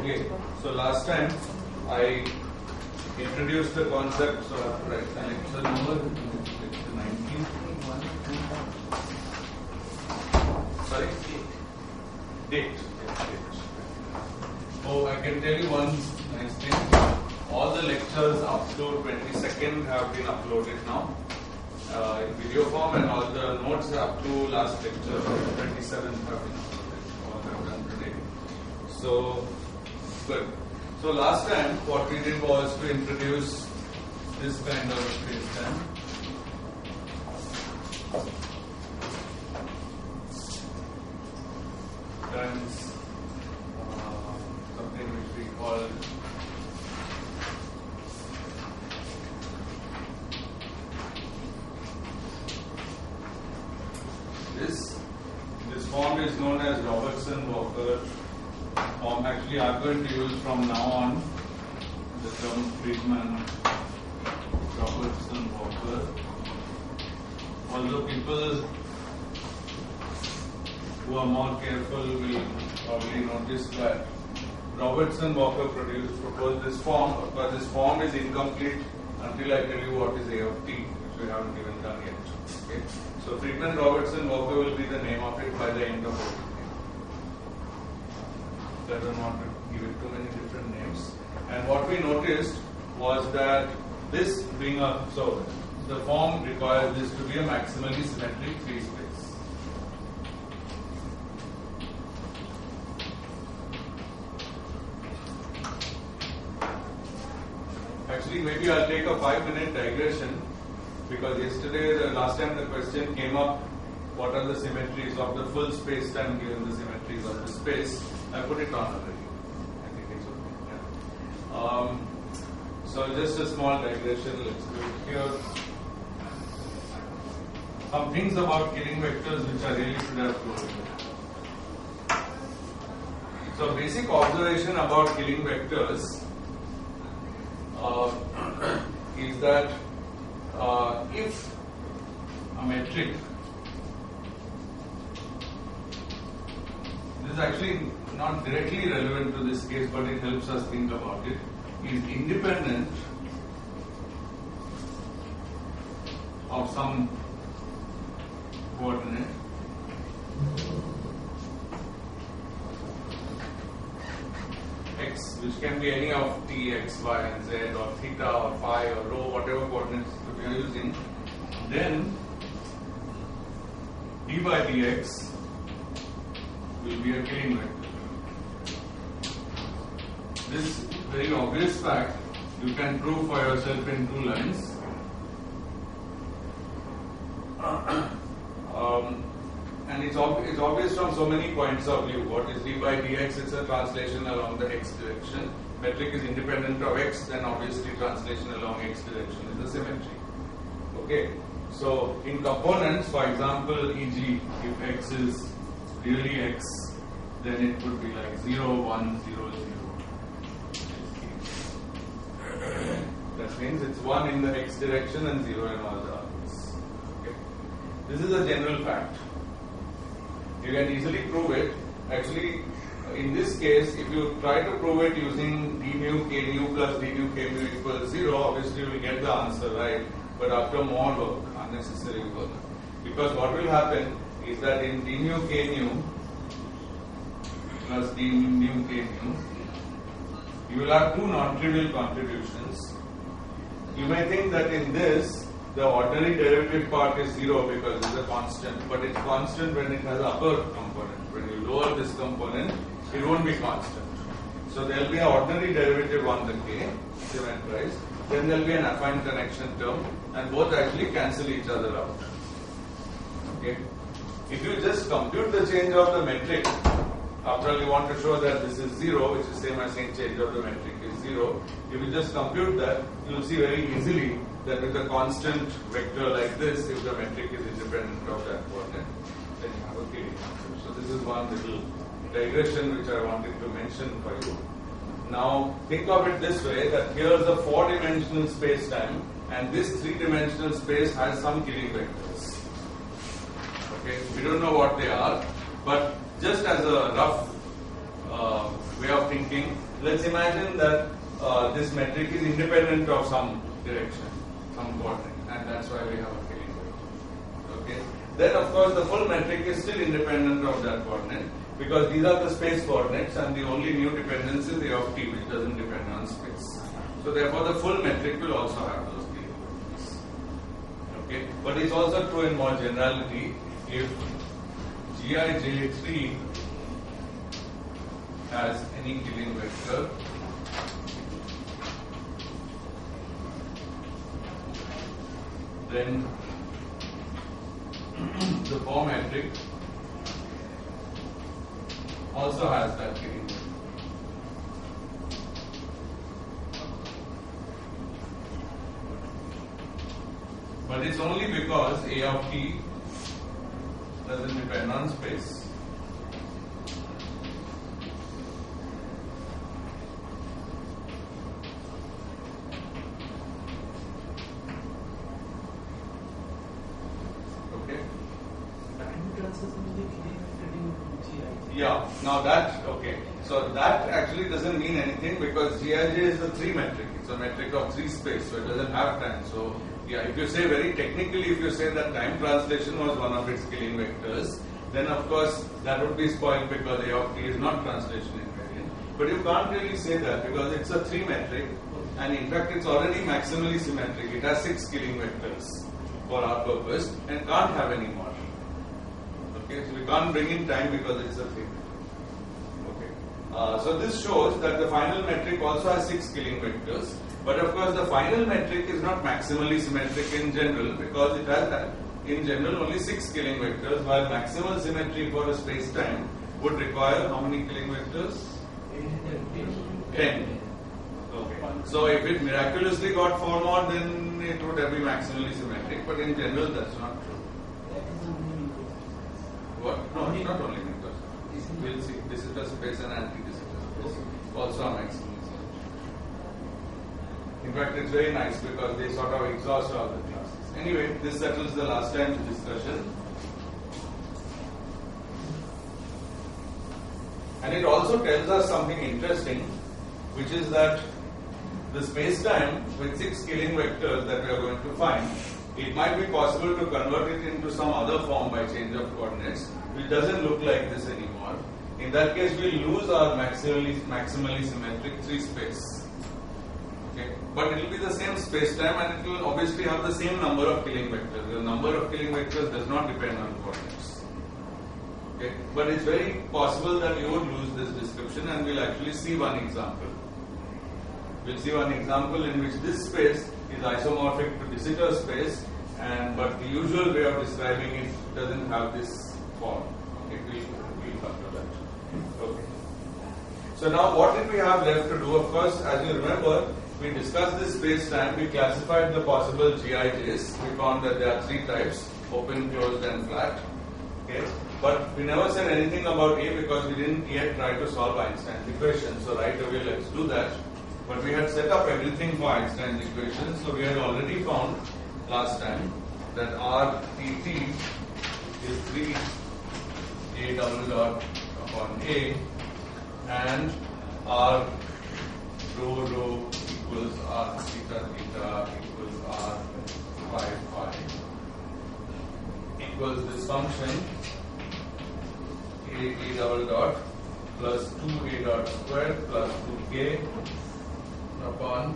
Okay, so last time I introduced the concept of lecture number 19. Sorry? Date. Oh, I can tell you one nice thing. All the lectures up to 22nd have been uploaded now in video form, and all the notes up to last lecture 27th have been uploaded. All have done today. So, good. So last time what we did was to introduce this kind of space-time. Times something which we call this form is known as Robertson-Walker form. Actually, I'm going to use from now on the term Friedman Robertson-Walker. Although people who are more careful will probably notice that Robertson-Walker proposed this form, but this form is incomplete until I tell you what is A of t, which we haven't even done yet. Okay? So Friedman-Robertson-Walker will be the name of it by the end of it. So I don't want to give it too many different names. And what we noticed was that this being so the form requires this to be a maximally symmetric free space. Actually, maybe I'll take a 5-minute digression, because yesterday, the last time the question came up, what are the symmetries of the full space-time given the symmetries of the space? I put it on already. I think it's okay. Yeah. So just a small digression, let's do it here. Some things about Killing vectors which I really should have told you. So basic observation about Killing vectors is that if a metric, this is actually not directly relevant to this case, but it helps us think about it, is independent of some coordinate x, which can be any of t, x, y, and z, or theta, or phi, or rho, whatever coordinates we are using, then d by dx will be a Killing vector. This very obvious fact you can prove for yourself in 2 lines. And it's obvious from so many points of view. What is d by dx? It's a translation along the x direction. Metric is independent of x, then obviously translation along x direction is a symmetry. Okay. So in components, for example, e.g., if x is really x, then it would be like 0, 1, 0, 0. That means it's 1 in the x direction and 0 in all the others. Okay. This is a general fact. You can easily prove it. Actually, in this case, if you try to prove it using d mu k nu plus d mu k mu equals 0, obviously you will get the answer right, but after more work, unnecessary work. Because what will happen is that in d mu k nu plus d mu k nu, you will have 2 non-trivial contributions. You may think that in this, the ordinary derivative part is 0 because it's a constant, but it's constant when it has upper component. When you lower this component, it won't be constant. So there will be an ordinary derivative on the k, symmetrized. Then there will be an affine connection term, and both actually cancel each other out. Okay. If you just compute the change of the metric, after all you want to show that this is 0, which is same as saying change of the metric is 0. If you just compute that, you will see very easily that with a constant vector like this, if the metric is independent of that coordinate, then you have a Killing vector. So this is one little digression which I wanted to mention for you. Now think of it this way, that here is a 4-dimensional space-time, and this 3-dimensional space has some Killing vectors. Okay, we don't know what they are, but just as a rough way of thinking, let's imagine that this metric is independent of some direction, some coordinate, and that's why we have a killing vector. Okay. Then of course the full metric is still independent of that coordinate because these are the space coordinates and the only new dependence is a of t, which doesn't depend on space. So therefore the full metric will also have those killing vectors. Okay. But it's also true in more generality if Gij3 has any killing vector, then the form metric also has that killing vector. But it's only because A of t doesn't depend on space. Yeah, now that, okay, so that actually doesn't mean anything because Gij is a 3 metric, it's a metric of 3 space, so it doesn't have time. So, yeah, if you say very technically, if you say that time translation was one of its killing vectors, then of course that would be spoiled because A of t is not translation invariant. But you can't really say that because it's a 3 metric and in fact it's already maximally symmetric, it has 6 killing vectors for our purpose and can't have any more. Okay, so we can't bring in time because it's a 3 metric. Okay. So this shows that the final metric also has 6 killing vectors, but of course the final metric is not maximally symmetric in general because it has in general only 6 killing vectors, while maximal symmetry for a space-time would require how many killing vectors? 10. Okay. So if it miraculously got 4 more, then it would have been maximally symmetric, but in general that's not true. What? No, it's not only because. We'll see. De Sitter space and anti-de Sitter space also are maximally symmetric. In fact, it's very nice because they sort of exhaust all the classes. Anyway, this settles the last time's discussion. And it also tells us something interesting, which is that the space-time with 6 killing vectors that we are going to find, it might be possible to convert it into some other form by change of coordinates, which doesn't look like this anymore. In that case, we lose our maximally symmetric 3 space. Okay, but it will be the same space-time, and it will obviously have the same number of killing vectors. The number of killing vectors does not depend on coordinates. Okay, but it's very possible that you would lose this description, and we'll actually see one example. We'll see one example in which this space is isomorphic to de Sitter space, but the usual way of describing it doesn't have this form. Okay, we'll come to that. Okay. So now what did we have left to do? Of course, as you remember, we discussed this space-time, we classified the possible GIJs, we found that there are 3 types, open, closed and flat. Okay. But we never said anything about A because we didn't yet try to solve Einstein's equation. So right away let's do that. But we had set up everything for Einstein's equation, so we had already found last time that RTT is 3 A double dot upon A and R rho rho equals R theta theta equals R phi phi equals this function A double dot plus 2A dot squared plus 2K upon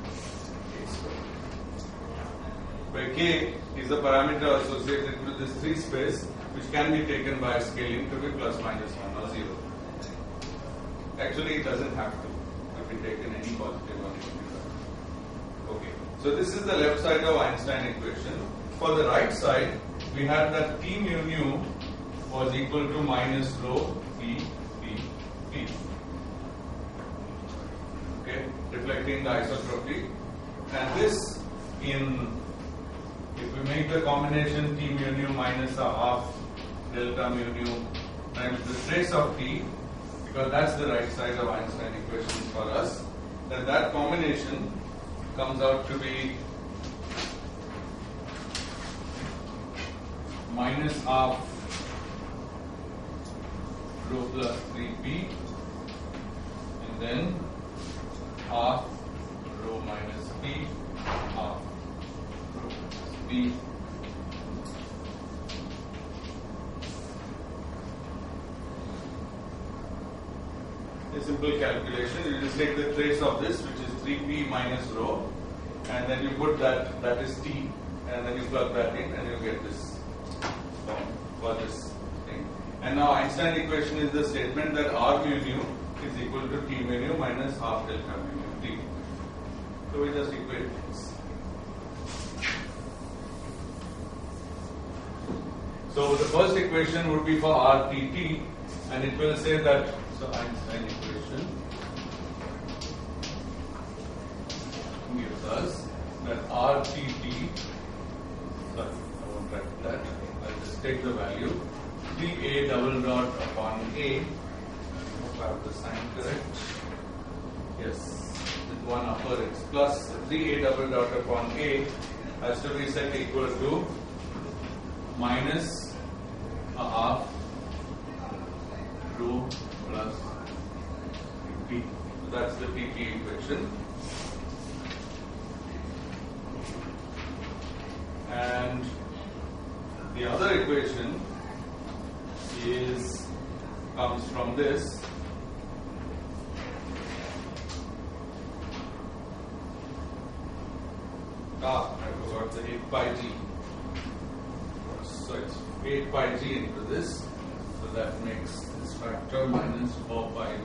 A squared, where K is the parameter associated with this 3 space, which can be taken by scaling to be plus minus 1 or 0. Actually, it doesn't have to. It can be taken any positive or negative. Okay. So this is the left side of Einstein equation. For the right side, we had that T mu nu was equal to minus rho P P P. Okay, reflecting the isotropy. And this if we make the combination T mu nu minus a half delta mu nu times the trace of T, because that's the right side of Einstein equation for us, then that combination comes out to be minus half rho plus 3p and then half rho minus P, half rho minus P. A simple calculation, you just take the trace of this, which is 3P minus rho, and then you put that is T, and then you plug that in and you get this form for this thing. And now Einstein equation is the statement that R mu nu is equal to T mu nu minus half delta mu nu T. So we just equate things. So the first equation would be for RTT, and it will say that, so Einstein equation gives us that RTT, sorry, I won't write that, I'll just take the value, 3A double dot upon A, hope I have the sign correct, yes, with one upper X plus 3A double dot upon A has to be set equal to minus a half rho plus P. So that's the PP equation. And the other equation comes from this. I forgot the 8 pi g. So it's 8 pi g into this. So that makes this factor minus 4 pi g.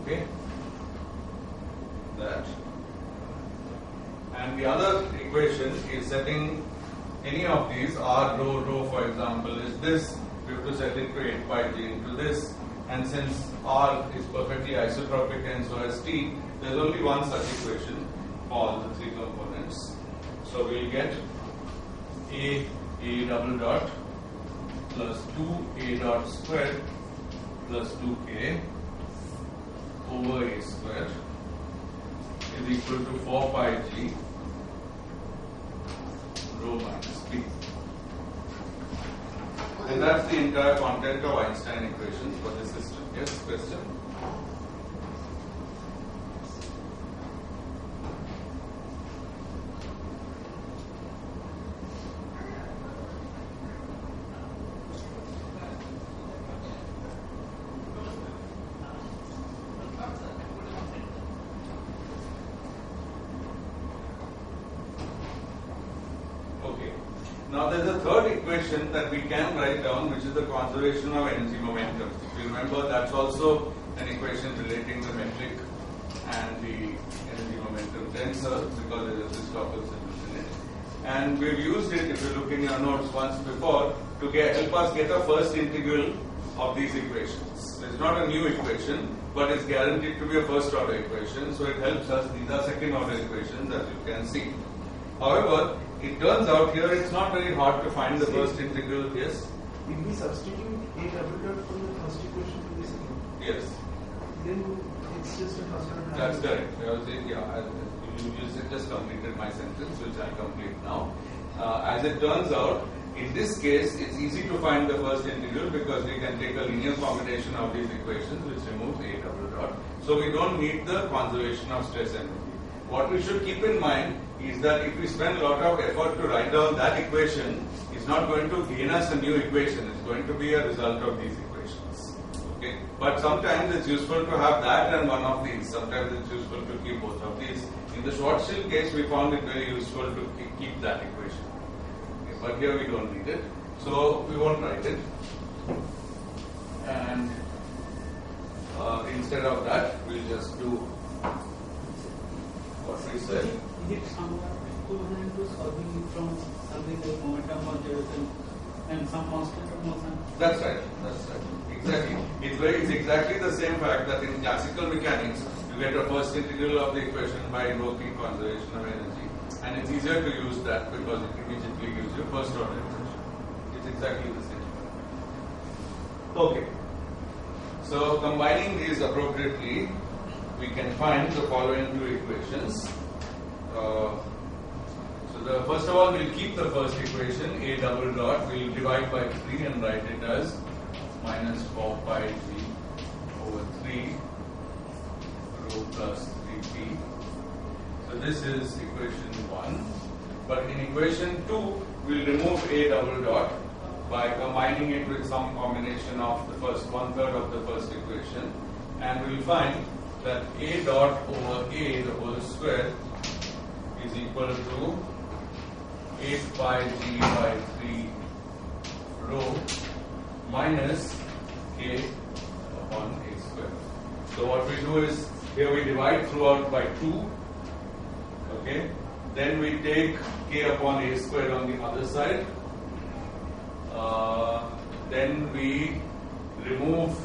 Okay? That. And the other equation is setting any of these, R rho for example is this, we have to set it to 8 pi g into this, and since R is perfectly isotropic and so is T, there is only one such equation for all the three components. So we will get A double dot plus 2A dot squared plus 2K over A squared is equal to 4 pi g rho minus P. And that's the entire content of Einstein equations for this system. Yes, question? Now there is a third equation that we can write down, which is the conservation of energy momentum. If you remember, that's also an equation relating the metric and the energy momentum tensor, because there is this Aristotle solution in it. And we've used it, if you look in your notes once before, to help us get a first integral of these equations. It's not a new equation, but it's guaranteed to be a first order equation, so it helps us. These are second order equations, as you can see. However, it turns out here it's not very hard to find the first integral. Yes? If we substitute A double dot from the first equation to this one, yes. Then it's just a first order. That's correct. You just completed my sentence, which I'll complete now. As it turns out, in this case, it's easy to find the first integral because we can take a linear combination of these equations, which removes A double dot. So we don't need the conservation of stress energy. What we should keep in mind is that if we spend a lot of effort to write down that equation, it's not going to gain us a new equation. It's going to be a result of these equations. Okay? But sometimes it's useful to have that and one of these. Sometimes it's useful to keep both of these. In the Schwarzschild case, we found it very useful to keep that equation. Okay? But here we don't need it. So we won't write it. And instead of that, we'll just do what we said. Is it somewhat equivalent to solving it from something like momentum conservation and some constant of motion? That's right. Exactly. It's exactly the same fact that in classical mechanics, you get a first integral of the equation by invoking conservation of energy. And it's easier to use that because it immediately gives you first order equation. It's exactly the same. Okay. So combining these appropriately, we can find the following two equations. First of all, we'll keep the first equation, A double dot, we'll divide by 3 and write it as minus 4 pi g over 3 rho plus 3p. So this is equation 1. But in equation 2, we'll remove a double dot by combining it with some combination of the first 1/3 of the first equation, and we'll find that a dot over a the whole square is equal to 8 pi g by 3 rho minus k upon a square. So what we do is, here we divide throughout by 2, okay? Then we take k upon a square on the other side. Then we remove,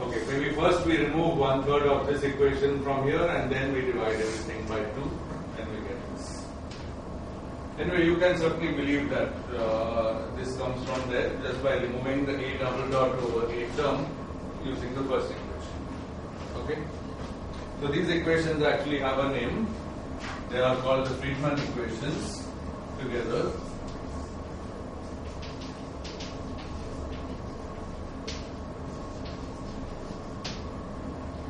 okay, maybe first we remove 1/3 of this equation from here, and then we divide everything by 2, and we get this. Anyway, you can certainly believe that this comes from there just by removing the a double dot over a term using the first equation. Okay? So these equations actually have a name. They are called the Friedmann equations together.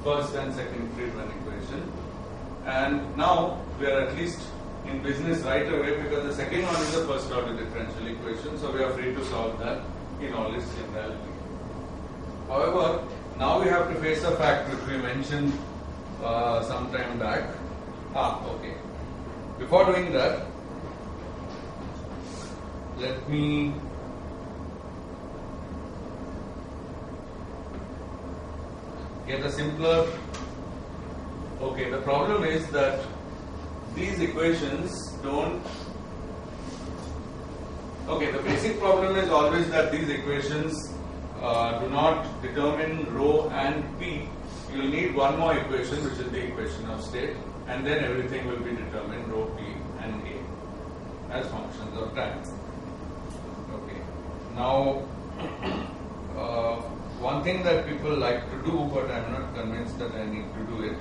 First and second Friedmann equation. And now we are at least in business right away, because the second one is the first order differential equation, so we are free to solve that in all its generality. However, now we have to face a fact which we mentioned some time back. Okay. Before doing that, let me get a simpler. Okay, the problem is that these equations don't. Okay, the basic problem is always that these equations do not determine rho and p. You will need one more equation, which is the equation of state, and then everything will be determined, rho, p, and a, as functions of time. Okay. Now, one thing that people like to do, but I am not convinced that I need to do it.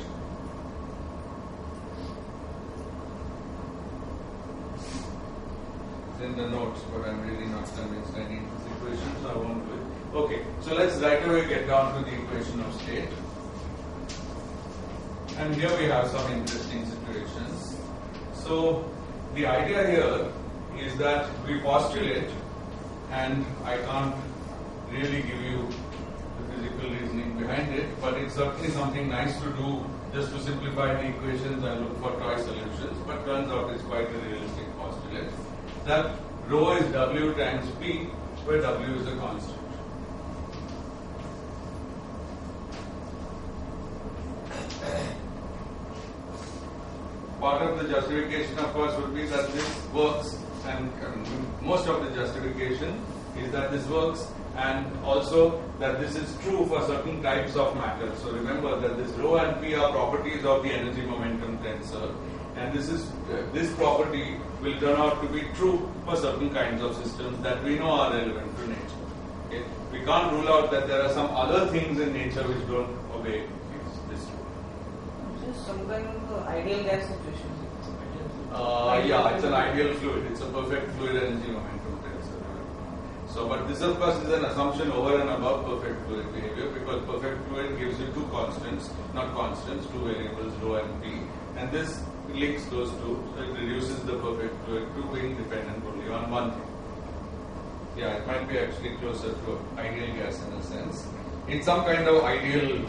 It's in the notes, but I am really not convinced I need this equation, so I won't do it. Okay, so let's right away get down to the equation of state. And here we have some interesting situations. So the idea here is that we postulate, and I can't really give you the physical reasoning behind it, but it's certainly something nice to do just to simplify the equations and look for toy solutions, but turns out it's quite a realistic postulate, that rho is W times P, where W is a constant. Part of the justification, of course, would be that this works, and most of the justification is that this works, and also that this is true for certain types of matter. So remember that this rho and p are properties of the energy momentum tensor, and this property will turn out to be true for certain kinds of systems that we know are relevant to nature. Okay? We can't rule out that there are some other things in nature which don't obey this rule. This is some kind of ideal gas situation. Yeah, it's an ideal fluid. It's a perfect fluid energy momentum tensor. So, but this of course is an assumption over and above perfect fluid behavior, because perfect fluid gives you two constants, not constants, two variables, rho and p, and this links those two, so it reduces the perfect fluid to being dependent only on one thing. Yeah, it might be actually closer to ideal gas in a sense. It's some kind of ideal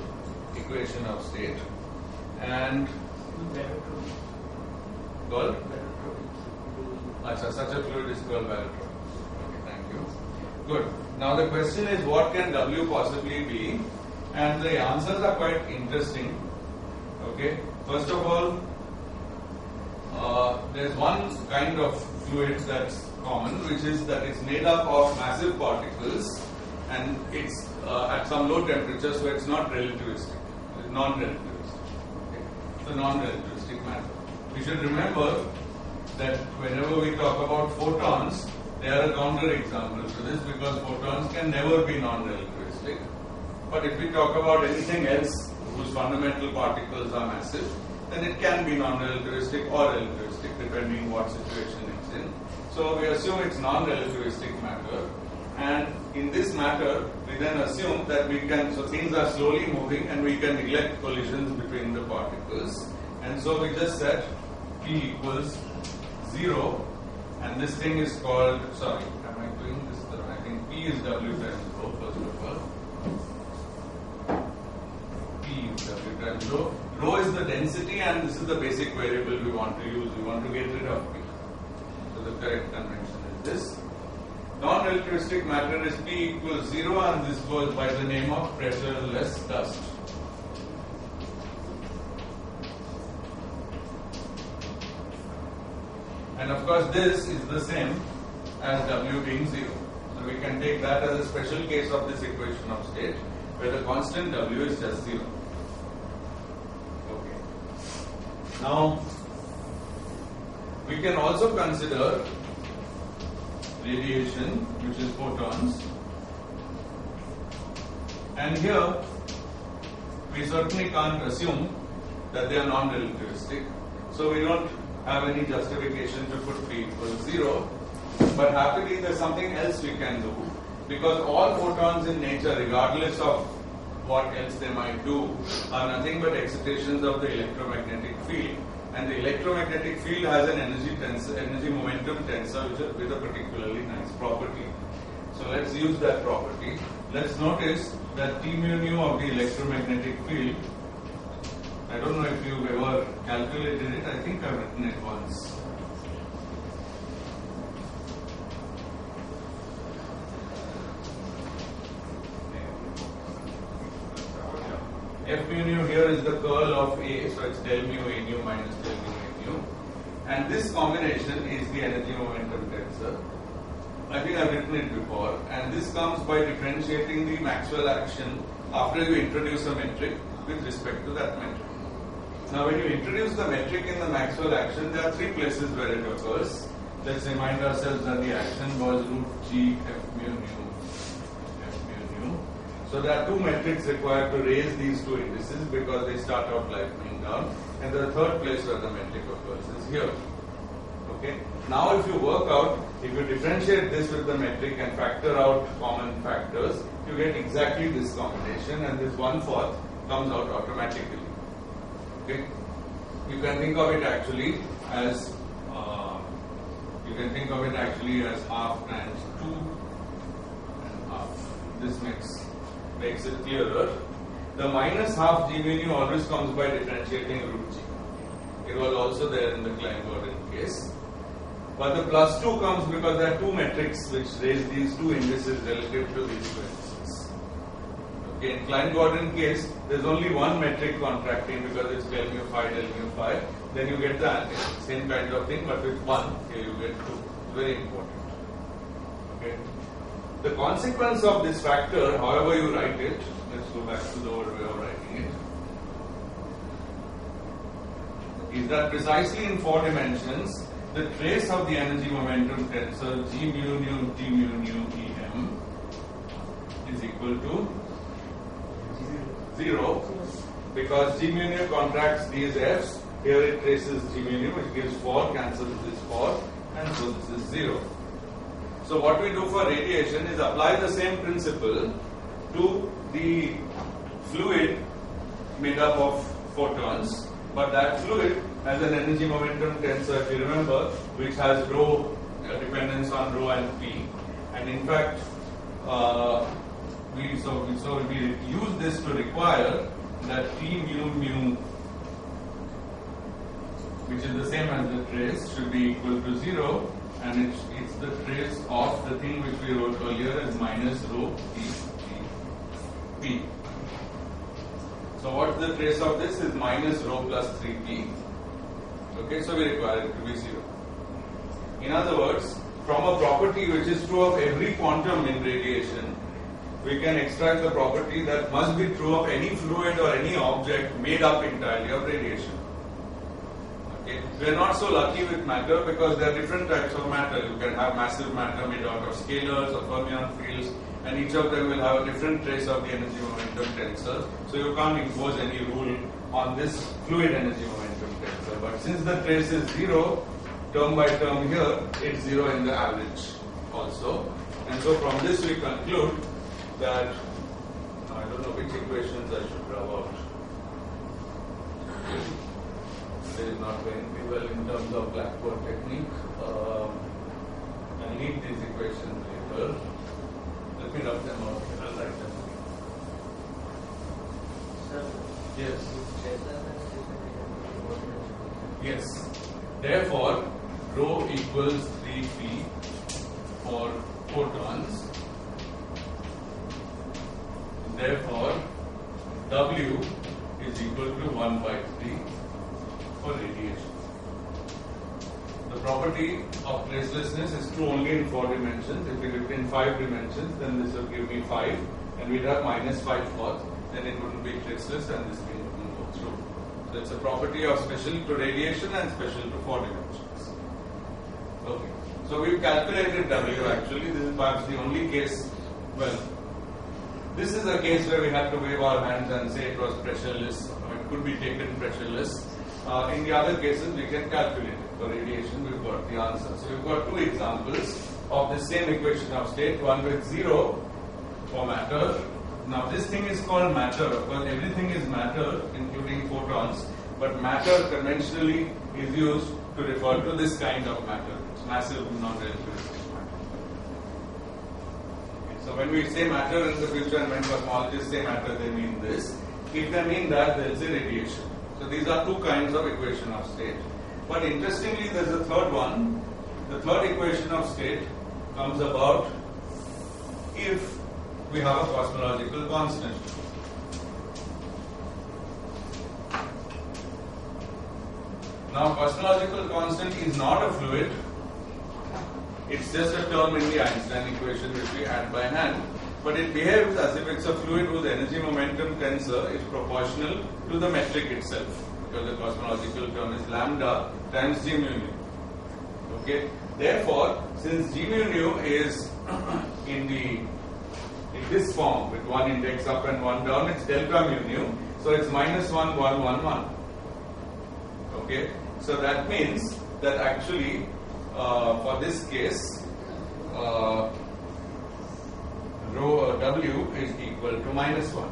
equation of state, and called? Achha, such a fluid is called barotropic. Okay, thank you. Good. Now the question is, what can W possibly be? And the answers are quite interesting. Okay. First of all, there's one kind of fluid that's common, which is that it's made up of massive particles, and it's at some low temperature, so it's not relativistic. It's non-relativistic. Okay. It's a non-relativistic matter. We should remember that whenever we talk about photons, they are a counter example to this, because photons can never be non-relativistic. But if we talk about anything else whose fundamental particles are massive, then it can be non-relativistic or relativistic depending what situation it's in. So we assume it's non-relativistic matter, And in this matter, we then assume that we can, so things are slowly moving and we can neglect collisions between the particles. And so we just set P equals 0, and this thing is called, sorry, am I doing this? I think P is W times rho, first of all. P is W times rho. Rho is the density, and this is the basic variable we want to use. We want to get rid of P. So the correct convention is this. Non-relativistic matter is P equals 0, and this goes by the name of pressureless dust. And of course this is the same as W being 0. So we can take that as a special case of this equation of state, where the constant W is just 0. Okay. Now, we can also consider radiation, which is photons. And here, we certainly can't assume that they are non-relativistic. So we don't have any justification to put P equals 0. But happily, there's something else we can do, because all photons in nature, regardless of what else they might do, are nothing but excitations of the electromagnetic field. And the electromagnetic field has an energy momentum tensor with a particularly nice property. So let's use that property. Let's notice that T mu nu of the electromagnetic field, I don't know if you've ever calculated it, I think I've written it once. F mu nu here is the curl of A, so it's del mu A nu minus del mu A nu. And this combination is the energy momentum tensor. I think I've written it before. And this comes by differentiating the Maxwell action after you introduce a metric with respect to that metric. Now, when you introduce the metric in the Maxwell action, there are three places where it occurs. Let's remind ourselves that the action was root G F mu nu. So there are two metrics required to raise these two indices because they start out lightening down. And the third place where the metric occurs is here. Okay. Now if you work out, if you differentiate this with the metric and factor out common factors, you get exactly this combination, and this 1/4 comes out automatically. Okay. You can think of it actually as half times 2 and half. This makes it clearer. The minus half G mu nu always comes by differentiating root G. It was also there in the Klein-Gordon case. But the plus 2 comes because there are two metrics which raise these two indices relative to these two indices. Okay, in Klein-Gordon case, there's only one metric contracting because it's del mu phi, del mu phi. Then you get the same kind of thing, but with one, here you get 2. It's very important. Okay. The consequence of this factor, however you write it, let's go back to the old way of writing it, is that precisely in 4 dimensions, the trace of the energy momentum tensor G mu nu T mu nu Em is equal to 0, because G mu nu contracts these F's. Here it traces G mu nu, which gives 4, cancels this 4, and so this is 0. So what we do for radiation is apply the same principle to the fluid made up of photons, but that fluid has an energy momentum tensor, if you remember, which has rho, dependence on rho and P. And in fact, we use this to require that P mu mu, which is the same as the trace, should be equal to 0. And it's the trace of the thing which we wrote earlier as minus rho P. So what's the trace of this is minus rho plus 3P. Okay, so we require it to be 0. In other words, from a property which is true of every quantum in radiation, we can extract the property that must be true of any fluid or any object made up entirely of radiation. Okay. We are not so lucky with matter because there are different types of matter. You can have massive matter made out of scalars or fermion fields, and each of them will have a different trace of the energy momentum tensor. So you can't impose any rule on this fluid energy momentum tensor. But since the trace is 0, term by term here, it's 0 in the average also. And so from this we conclude that, I don't know which equations I should draw out. It is not going to be well in terms of blackboard technique. I need these equations later. Let me rub them out. I'll write them. Sir, Yes. Yes. Yes. Therefore, rho equals 3p for photons. Therefore, W is equal to 1 by 3 for radiation. The property of tracelessness is true only in 4 dimensions. If we lived in 5 dimensions, then this will give me 5, and we'd have minus 5 fourths. Then it wouldn't be traceless, and this thing wouldn't go through. So it's a property of special to radiation and special to 4 dimensions. Okay. So we've calculated W actually. This is perhaps the only case. Well, this is a case where we have to wave our hands and say it was pressureless, or it could be taken pressureless. In the other cases, we can calculate it. For radiation, we've got the answer. So we've got 2 examples of the same equation of state, one with 0 for matter. Now this thing is called matter. Of course, everything is matter, including photons, but matter conventionally is used to refer to this kind of matter. It's massive, non-relativistic matter. So when we say matter in the future, and when cosmologists say matter, they mean this. If they mean that, they'll say radiation. So these are 2 kinds of equation of state. But interestingly, there's a third one. The third equation of state comes about if we have a cosmological constant. Now, cosmological constant is not a fluid. It's just a term in the Einstein equation which we add by hand. But it behaves as if it's a fluid whose energy momentum tensor is proportional to the metric itself, because the cosmological term is lambda times g mu nu. Okay. Therefore, since g mu nu is in this form with 1 index up and 1 down, it's delta mu nu. So it's minus 1, 1, 1, 1. Okay. So that means that actually for this case, rho W is equal to minus 1,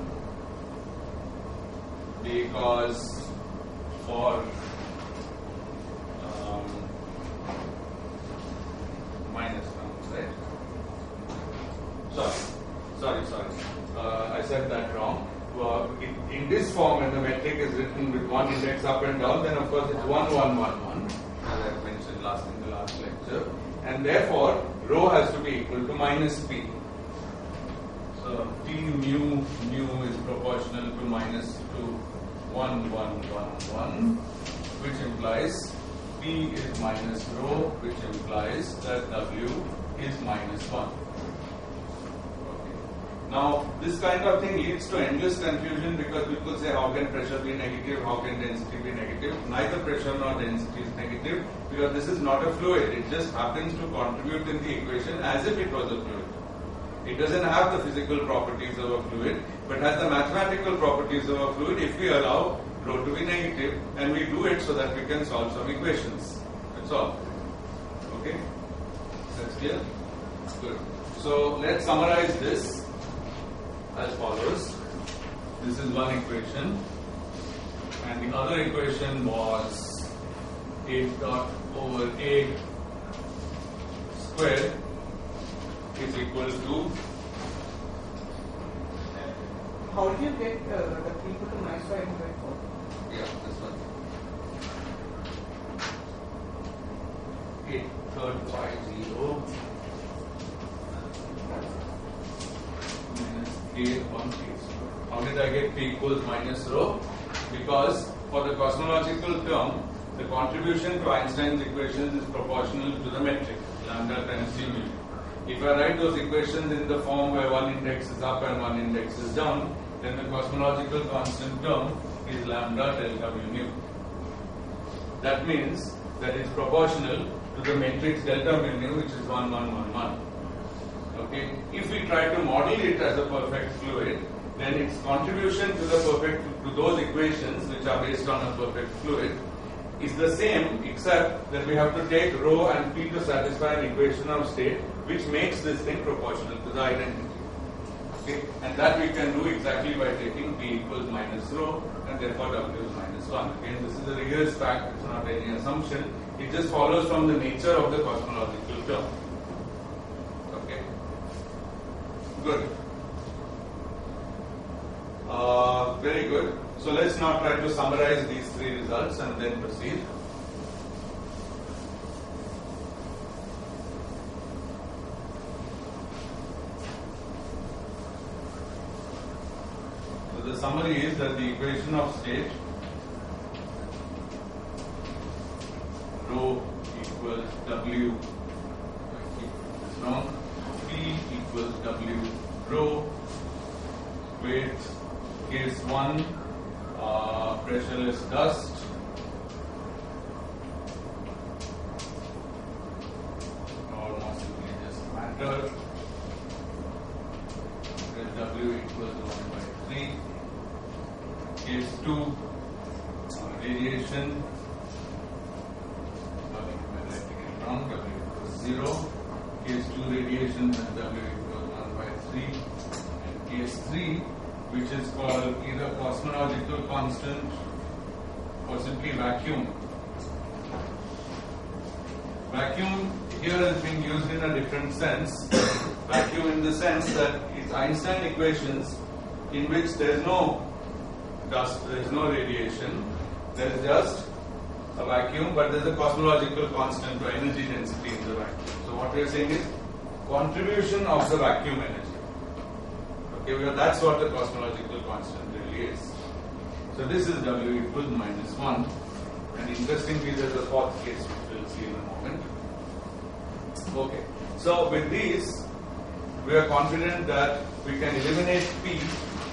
because for minus 1, right? Sorry. I said that wrong. In this form, when the metric is written with 1 index up and down, then of course it's 1, 1, 1, 1, as I mentioned in the last lecture, and therefore rho has to be equal to minus p. So T mu is proportional to minus 2, 1, 1, 1, 1, which implies P is minus rho, which implies that W is minus 1. Okay. Now, this kind of thing leads to endless confusion, because people say, how can pressure be negative, how can density be negative? Neither pressure nor density is negative, because this is not a fluid. It just happens to contribute in the equation as if it was a fluid. It doesn't have the physical properties of a fluid, but has the mathematical properties of a fluid if we allow rho to be negative, and we do it so that we can solve some equations. That's all. Okay? That's clear? Good. So let's summarize this as follows. This is one equation, and the other equation was a dot over a squared is equal to. How do you get the p equal to minus 5 by 4? Yeah, this one. 8 third by 0 minus k upon k square. How did I get p equals minus rho? Because for the cosmological term, the contribution to Einstein's equations is proportional to the metric, lambda times g mu. If I write those equations in the form where 1 index is up and 1 index is down, then the cosmological constant term is lambda delta mu nu. That means that it's proportional to the matrix delta mu nu, which is 1, 1, 1, 1. Okay? If we try to model it as a perfect fluid, then its contribution to those equations, which are based on a perfect fluid, is the same, except that we have to take rho and p to satisfy an equation of state which makes this thing proportional to the identity. Okay? And that we can do exactly by taking p equals minus rho and therefore w is minus 1. Again, this is a rigorous fact, it's not any assumption. It just follows from the nature of the cosmological term. Okay? Good. Very good. So let's now try to summarize these three results and then proceed. So the summary is that the equation of state rho equals W, wrong, P equals W rho with case 1 pressureless dust, or more simply just matter, with W equals 1 by 3. Case 2 radiation, wrong, W equals 0. Case 2 radiation and W equals 1 by 3. And case 3, which is called either cosmological constant or simply vacuum. Vacuum here is being used in a different sense. Vacuum in the sense that it's Einstein equations in which there is no dust, there is no radiation, there is just a vacuum, but there is a cosmological constant or energy density in the vacuum. So what we are saying is contribution of the vacuum energy. Okay, well, that's what the cosmological constant really is. So this is W equals minus 1. And interestingly, there's a fourth case which we'll see in a moment. Okay, so with these, we are confident that we can eliminate P.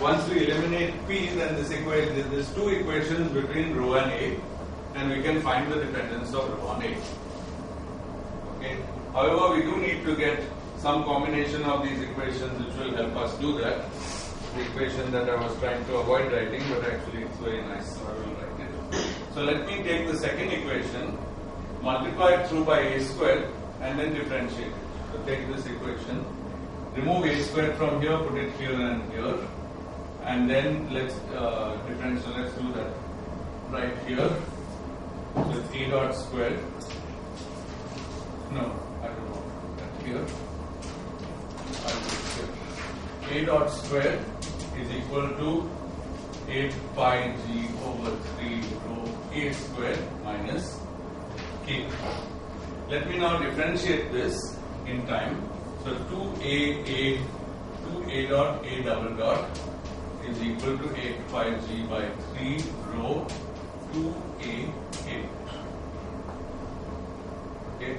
Once we eliminate P, then this equation, there's two equations between rho and A, and we can find the dependence of rho on A. Okay. However, we do need to get some combination of these equations which will help us do that. The equation that I was trying to avoid writing, but actually it's very nice, so I will write it. So let me take the second equation, multiply it through by a squared, and then differentiate it. So take this equation, remove a squared from here, put it here and here, and then let's differentiate. So let's do that right here. So it's a dot squared. No, I don't know that here. A dot squared is equal to 8 pi g over 3 rho a squared minus k. Let me now differentiate this in time. So 2a dot a double dot is equal to 8 pi g by 3 rho 2a. Okay.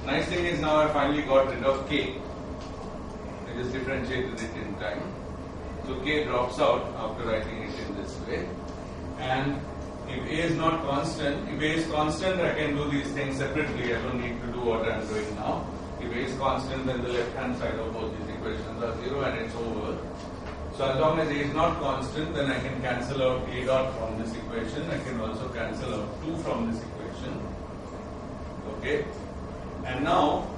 Nice thing is now I finally got rid of k. I just differentiated it in time. So k drops out after writing it in this way. And if a is not constant, if a is constant, I can do these things separately. I don't need to do what I am doing now. If a is constant, then the left hand side of both these equations are 0 and it's over. So as long as a is not constant, then I can cancel out a dot from this equation. I can also cancel out 2 from this equation. Okay. And now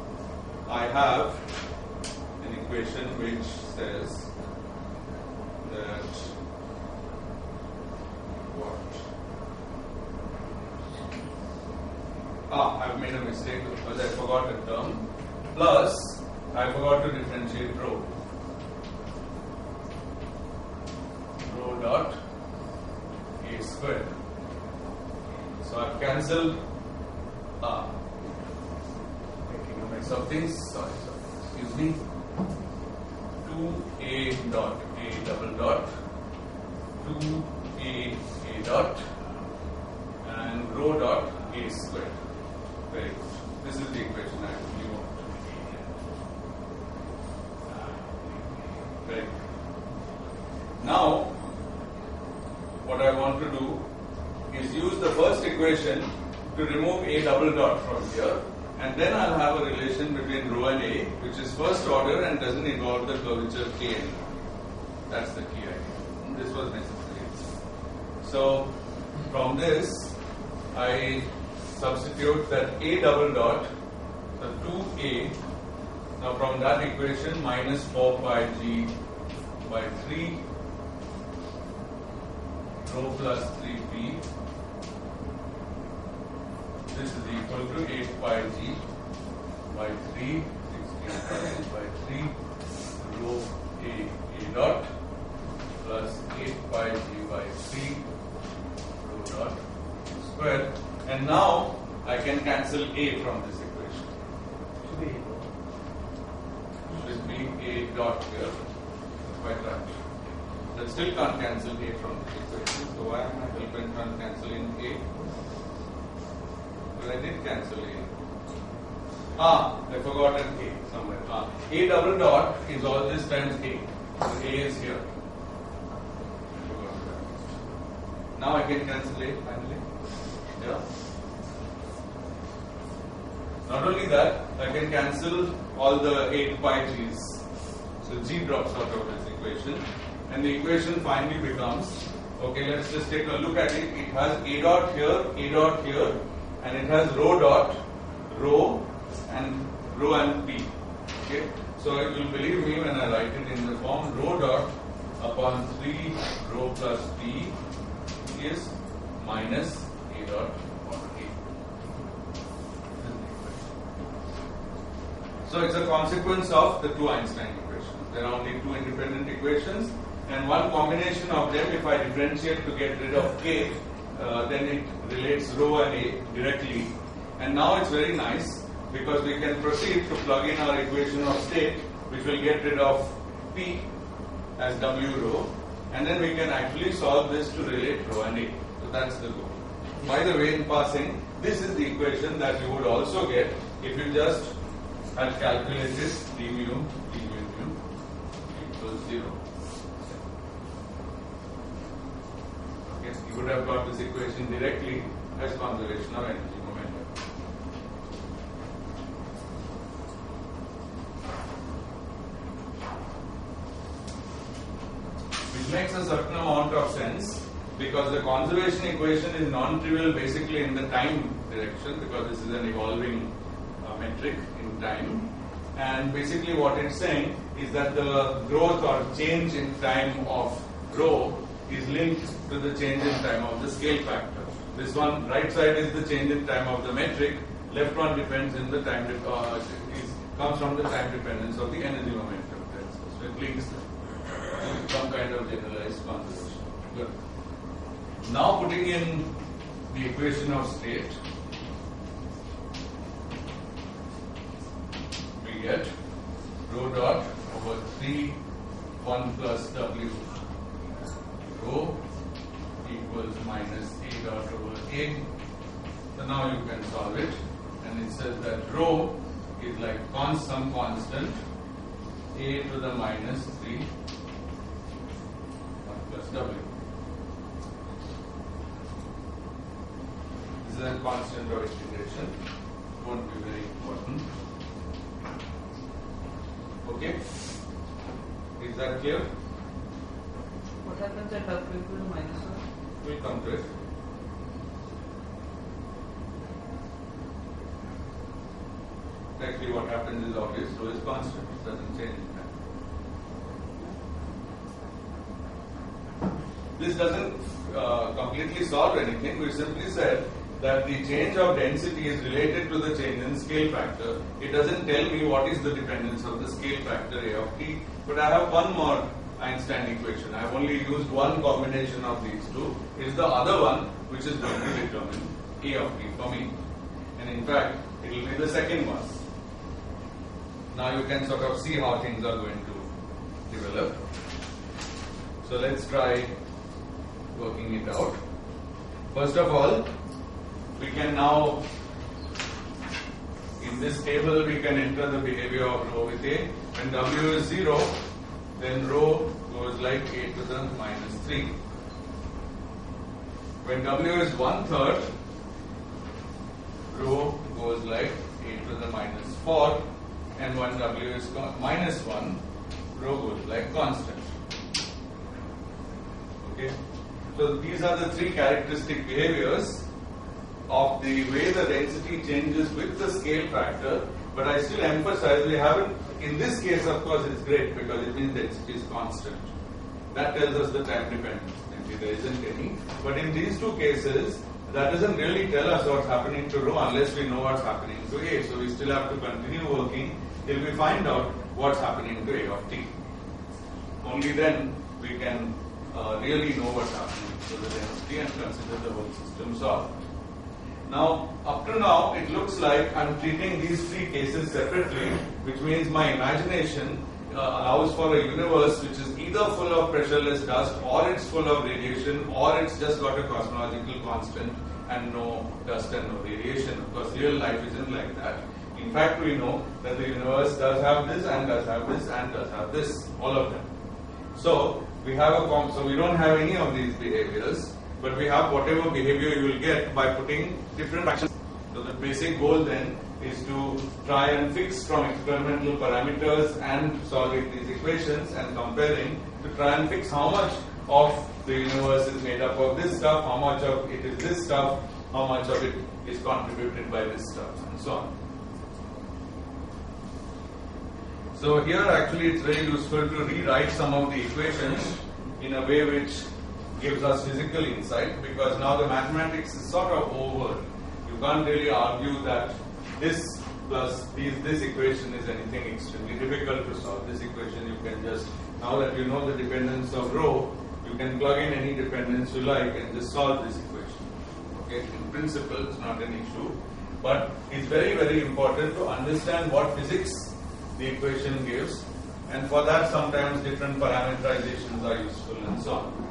I have an equation which says that what? I've made a mistake because I forgot a term. Plus, I forgot to differentiate rho. Rho dot a squared. So I've cancelled making a mess of things. Sorry, excuse me. 2a dot a double dot 2a dot and rho dot a squared. Very good. This is the equation I actually want. Very good. Now, what I want to do is use the first equation to remove a double dot from here, and then I'll have a relation between rho and a, which is first order and doesn't involve the curvature k anymore. That's the key idea. This was necessary. So, from this, I substitute that A double dot, the 2A, now from that equation minus 4 pi G by 3 rho plus 3P, this is equal to 8 pi G by 3, 16 by 3 rho A dot plus 8 pi G by 3 rho dot square, and now I can cancel A from this equation. Should be A dot here, quite right. But still can't cancel A from this equation, so why am I helping on cancelling A? Well, I did cancel A. I forgot an A somewhere. A double dot is all this times A. So A is here. Now I can cancel A finally. Yeah. Not only that, I can cancel all the 8 pi G's. So G drops out of this equation. And the equation finally becomes, okay, let's just take a look at it. It has A dot here, and it has rho dot, rho and P. Okay, so you will believe me when I write it in the form rho dot upon 3 rho plus P is minus A dot upon A. So it's a consequence of the two Einstein equations. There are only two independent equations, and one combination of them, if I differentiate to get rid of K, then it relates rho and A directly. And now it's very nice because we can proceed to plug in our equation of state, which will get rid of P as W rho, and then we can actually solve this to relate rho and A. So that's the goal. By the way, in passing, this is the equation that you would also get if you just had calculated d mu equals 0. Okay, you would have got this equation directly as conservation of energy momentum. Which makes a certain amount of sense because the conservation equation is non-trivial basically in the time direction, because this is an evolving metric in time, and basically what it's saying is that the growth or change in time of rho is linked to the change in time of the scale factor. This one, right side is the change in time of the metric, left one depends in the time comes from the time dependence of the energy momentum. So it links some kind of generalized conservation. Good. Now putting in the equation of state, we get rho dot over 3 1 plus W rho equals minus A dot over A. So now you can solve it, and it says that rho is like some constant A to the minus 3 1 plus W. This is a constant of integration, won't be very important. Okay, is that clear? What happens at W equal to minus 1? We'll come to it. Actually, what happens is obvious, rho is constant, it doesn't change in time. This doesn't completely solve anything. We simply said that the change of density is related to the change in scale factor. It doesn't tell me what is the dependence of the scale factor A of t, but I have one more Einstein equation. I have only used one combination of these two. It is the other one which is going to determine A of t for me. And in fact, it will be the second one. Now you can sort of see how things are going to develop. So let's try working it out. First of all, we can now, in this table, we can enter the behavior of rho with A. When W is 0, then rho goes like A to the minus 3. When W is 1/3, rho goes like A to the minus 4. And when W is minus 1, rho goes like constant. Okay? So these are the three characteristic behaviors. of the way the density changes with the scale factor, but I still emphasize we haven't, in this case of course it's great because it means density is constant. That tells us the time dependence, there isn't any. But in these two cases, that doesn't really tell us what's happening to rho unless we know what's happening to A. So we still have to continue working till we find out what's happening to A of t. Only then we can really know what's happening to the density and consider the whole system solved. Now, up to now, it looks like I'm treating these three cases separately, which means my imagination allows for a universe which is either full of pressureless dust, or it's full of radiation, or it's just got a cosmological constant and no dust and no radiation. Of course, real life isn't like that. In fact, we know that the universe does have this and does have this and does have this, all of them. So we have so we don't have any of these behaviors, but we have whatever behavior you will get by putting different actions. So the basic goal then is to try and fix from experimental parameters and solving these equations and comparing to try and fix how much of the universe is made up of this stuff, how much of it is this stuff, how much of it is contributed by this stuff, and so on. So here actually it's very useful to rewrite some of the equations in a way which gives us physical insight, because now the mathematics is sort of over. You can't really argue that this plus this equation is anything extremely difficult to solve. This equation you can just, now that you know the dependence of rho, you can plug in any dependence you like and just solve this equation. Okay, in principle it's not an issue, but it's very, very important to understand what physics the equation gives, and for that sometimes different parameterizations are useful and so on.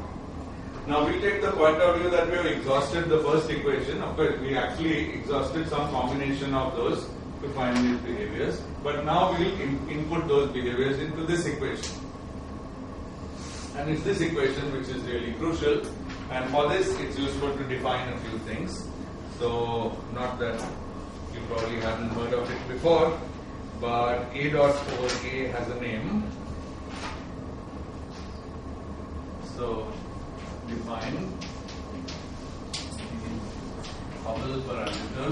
Now we take the point of view that we have exhausted the first equation. Of course, we actually exhausted some combination of those to find these behaviors, but now we will input those behaviors into this equation. And it's this equation which is really crucial, and for this it's useful to define a few things. So, not that you probably haven't heard of it before, but A dot over A has a name. So, define the Hubble parameter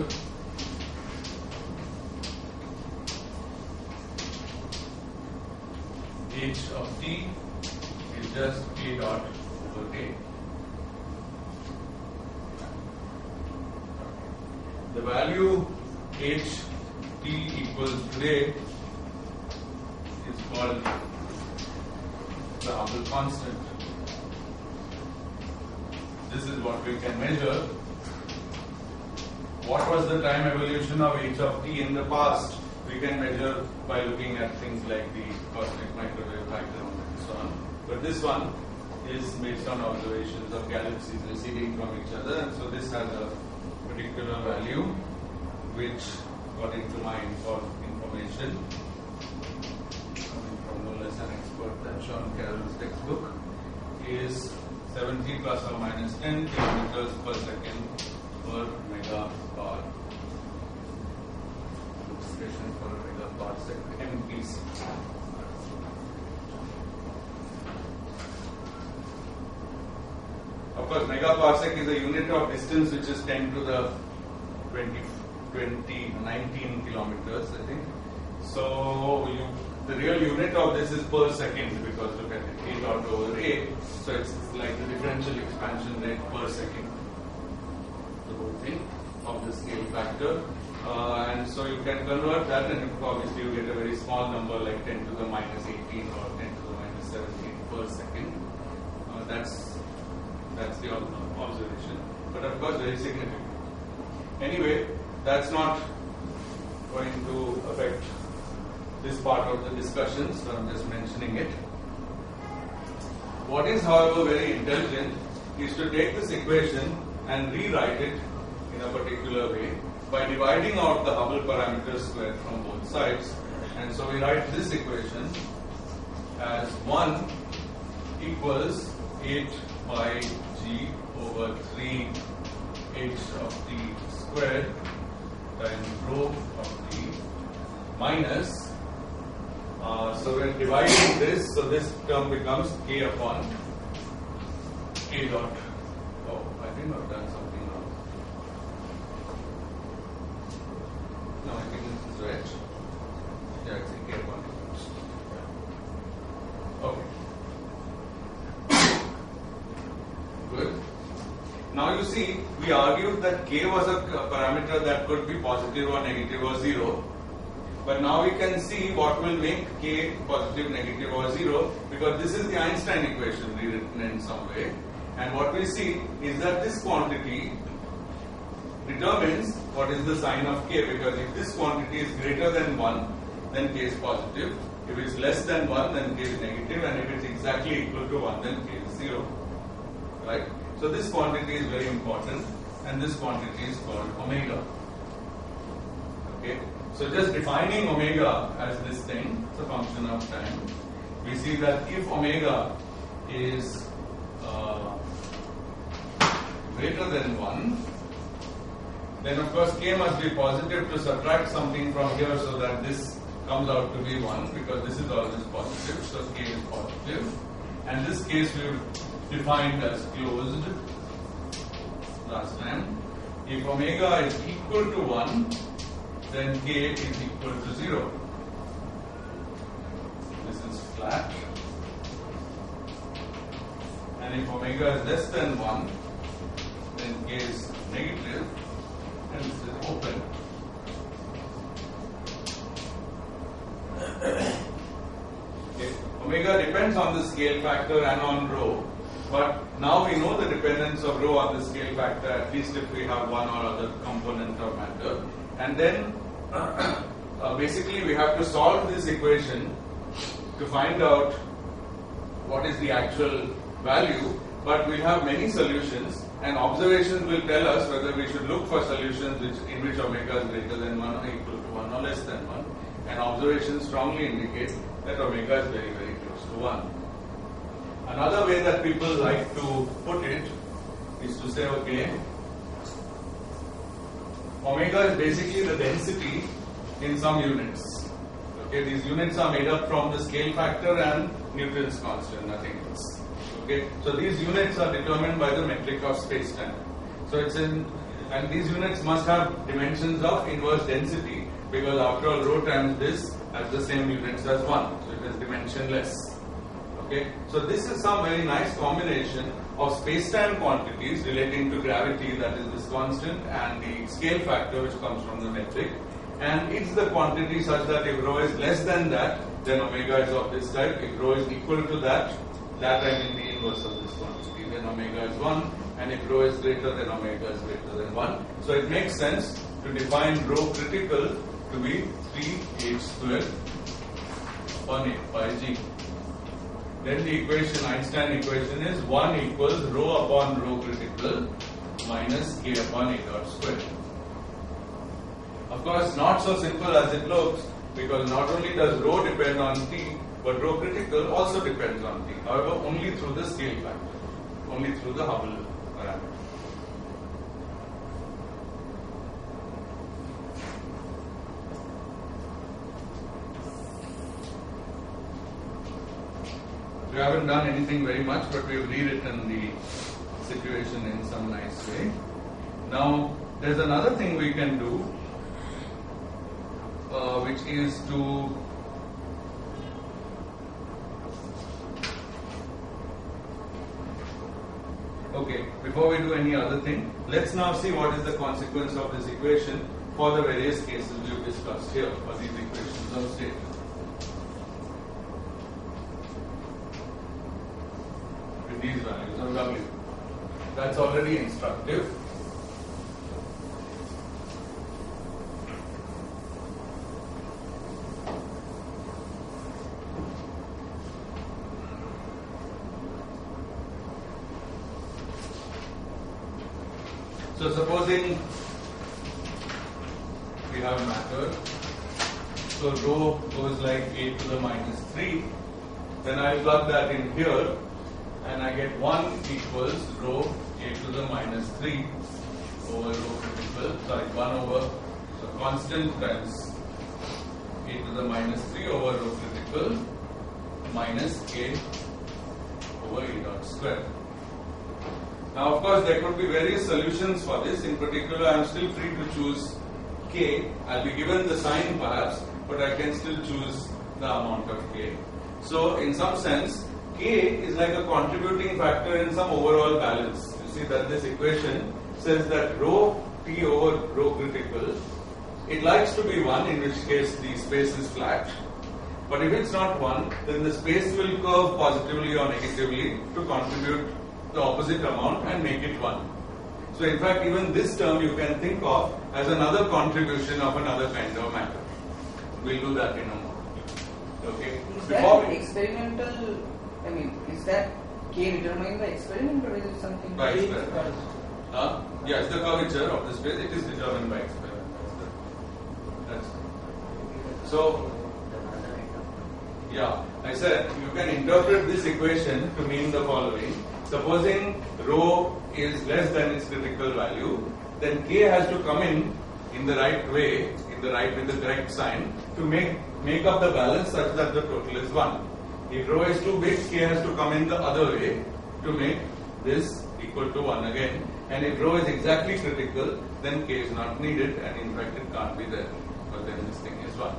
h of t is just A dot over A. The value h t equals today is called the Hubble constant. This is what we can measure. What was the time evolution of h of t in the past? We can measure by looking at things like the cosmic microwave background and so on. But this one is based on observations of galaxies receding from each other, and so this has a particular value which, according to my information, coming from no less an expert than Sean Carroll's textbook, is 70 plus or minus 10 kilometers per second per megaparsec. Expression for a megaparsec, MPC. Of course, megaparsec is a unit of distance which is 10 to the 19 kilometers, I think. So the real unit of this is per second, because look at it, A dot over A. So it's like the differential expansion rate per second, the whole thing of the scale factor. And so you can convert that, and obviously you get a very small number like 10 to the minus 18 or 10 to the minus 17 per second. That's the observation, but of course very significant. Anyway, that's not going to affect this part of the discussion, so I'm just mentioning it. What is, however, very intelligent is to take this equation and rewrite it in a particular way by dividing out the Hubble parameter squared from both sides. And so we write this equation as 1 equals 8 by g over 3 h of t squared times rho of t minus, so we're dividing this, so this term becomes k upon k dot, oh, I think I've done something wrong. you see, we argued that k was a parameter that could be positive or negative or 0. But now we can see what will make k positive, negative or 0, because this is the Einstein equation rewritten in some way. And what we see is that this quantity determines what is the sign of k, because if this quantity is greater than 1, then k is positive. If it is less than 1, then k is negative, and if it is exactly equal to 1, then k is 0. Right? So this quantity is very important, and this quantity is called omega. Okay? So just defining omega as this thing, it's a function of time. We see that if omega is greater than 1, then of course k must be positive to subtract something from here so that this comes out to be 1, because this is always positive, so k is positive. And this case we have defined as closed last time. If omega is equal to 1, then k is equal to 0. This is flat. And if omega is less than 1, then k is negative, and this is open. Okay. Omega depends on the scale factor and on rho, but now we know the dependence of rho on the scale factor, at least if we have one or other component of matter. And then basically we have to solve this equation to find out what is the actual value, but we have many solutions, and observations will tell us whether we should look for solutions in which omega is greater than 1 or equal to 1 or less than 1. And observations strongly indicate that omega is very, very close to 1. Another way that people like to put it is to say, okay, omega is basically the density in some units. Okay, these units are made up from the scale factor and Newton's constant, nothing else. Okay, so these units are determined by the metric of space-time. So it's and these units must have dimensions of inverse density, because after all, rho times this has the same units as 1, so it is dimensionless. Okay, so this is some very nice combination of space-time quantities relating to gravity, that is this constant, and the scale factor which comes from the metric, and it's the quantity such that if rho is less than that, then omega is of this type. If rho is equal to that I mean the inverse of this quantity, then omega is 1, and if rho is greater, then omega is greater than 1. So it makes sense to define rho critical to be 3h squared upon 8 pi g. Then the equation, Einstein equation, is 1 equals rho upon rho critical minus k upon a dot squared. Of course, not so simple as it looks, because not only does rho depend on t, but rho critical also depends on t. However, only through the scale factor, only through the Hubble parameter. We haven't done anything very much, but we've rewritten the situation in some nice way. Now, there's another thing we can do, which is to okay, before we do any other thing, let's now see what is the consequence of this equation for the various cases we've discussed here, for these equations of state. With these values of W. That's already instructive. So supposing we have matter, so rho goes like 8 to the minus 3, then I plug that in here and I get 1 equals rho 8 to the minus 3 over rho critical, 1 over, so constant times 8 to the minus 3 over rho critical minus k over a dot square. Now, of course, there could be various solutions for this. In particular, I am still free to choose k. I'll be given the sign perhaps, but I can still choose the amount of k. So, in some sense, k is like a contributing factor in some overall balance. You see that this equation says that rho T over rho critical, it likes to be 1, in which case the space is flat. But if it's not 1, then the space will curve positively or negatively to contribute the opposite amount and make it 1. So in fact, even this term you can think of as another contribution of another kind of matter. We'll do that in a moment. Okay. Is that experimental? I mean, is that K determined by experiment or is it something? By experiment. Yes, the curvature of the space, it is determined by experiment. That's so. Yeah, I said you can interpret this equation to mean the following. Supposing rho is less than its critical value, then K has to come in the right way, with the correct sign to make up the balance such that the total is 1. If rho is too big, K has to come in the other way to make this equal to 1 again. And if rho is exactly critical, then K is not needed, and in fact it can't be there, but then this thing is 1.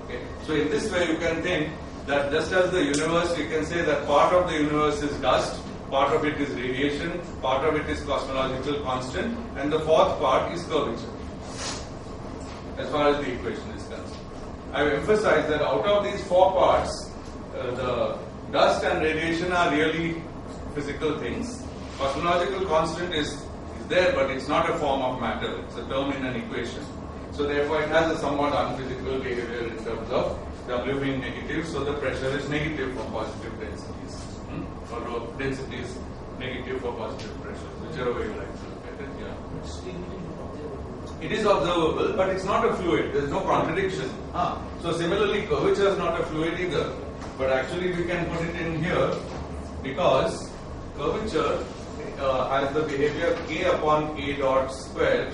Okay. So in this way you can think that just as the universe, you can say that part of the universe is dust, part of it is radiation, part of it is cosmological constant, and the fourth part is curvature, as far as the equation is concerned. I have emphasized that out of these 4 parts, the dust and radiation are really physical things. Cosmological constant is there, but it's not a form of matter, it's a term in an equation. So therefore it has a somewhat unphysical behavior in terms of W being negative, so the pressure is negative for positive densities. Or density is negative for positive pressure, whichever way you like to look at it. Yeah. It is observable, but it's not a fluid. There is no contradiction. So similarly, curvature is not a fluid either. But actually, we can put it in here because curvature has the behavior K upon K dot squared,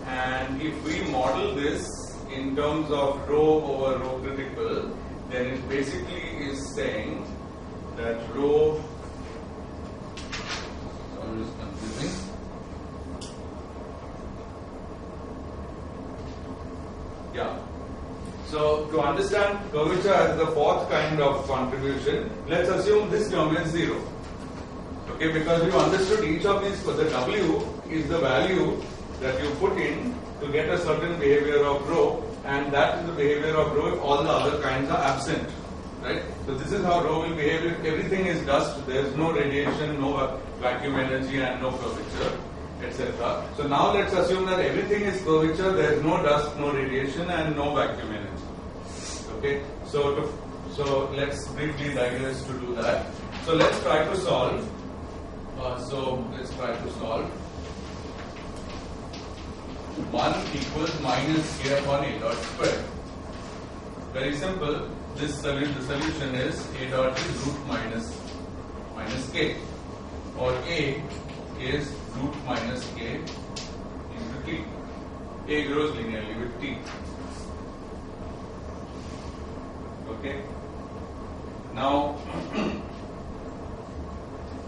and if we model this in terms of rho over rho critical, then it basically is saying that rho, sorry, it's confusing. Yeah. So to understand curvature as the fourth kind of contribution, let's assume this term is 0. Okay, because you understood each of these, the W is the value that you put in to get a certain behavior of rho, and that is the behavior of rho if all the other kinds are absent. Right? So this is how rho will behave if everything is dust, there is no radiation, no vacuum energy and no curvature, etc. So now let's assume that everything is curvature, there is no dust, no radiation and no vacuum energy. Okay? So let's briefly digress to do that. So let's try to solve. Let's try to solve 1 equals minus K upon A dot square. Very simple. The solution is A dot is root minus K, or A is root minus K into T. A grows linearly with T. Okay. Now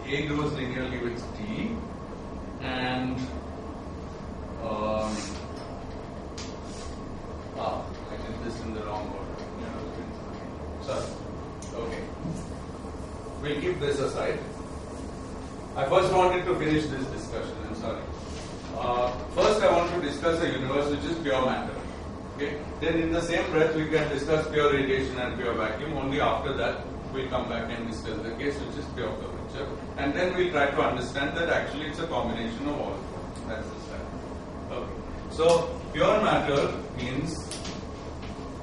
A grows linearly with T, and I did this in the wrong order. Sorry. Okay. We'll keep this aside. I first wanted to finish this discussion. I'm sorry. First, I want to discuss a universe which is pure matter. Okay. Then, in the same breath, we can discuss pure radiation and pure vacuum. Only after that, we'll come back and discuss the case which is pure curvature. And then we'll try to understand that actually it's a combination of all four. That's the start. Okay. So, pure matter means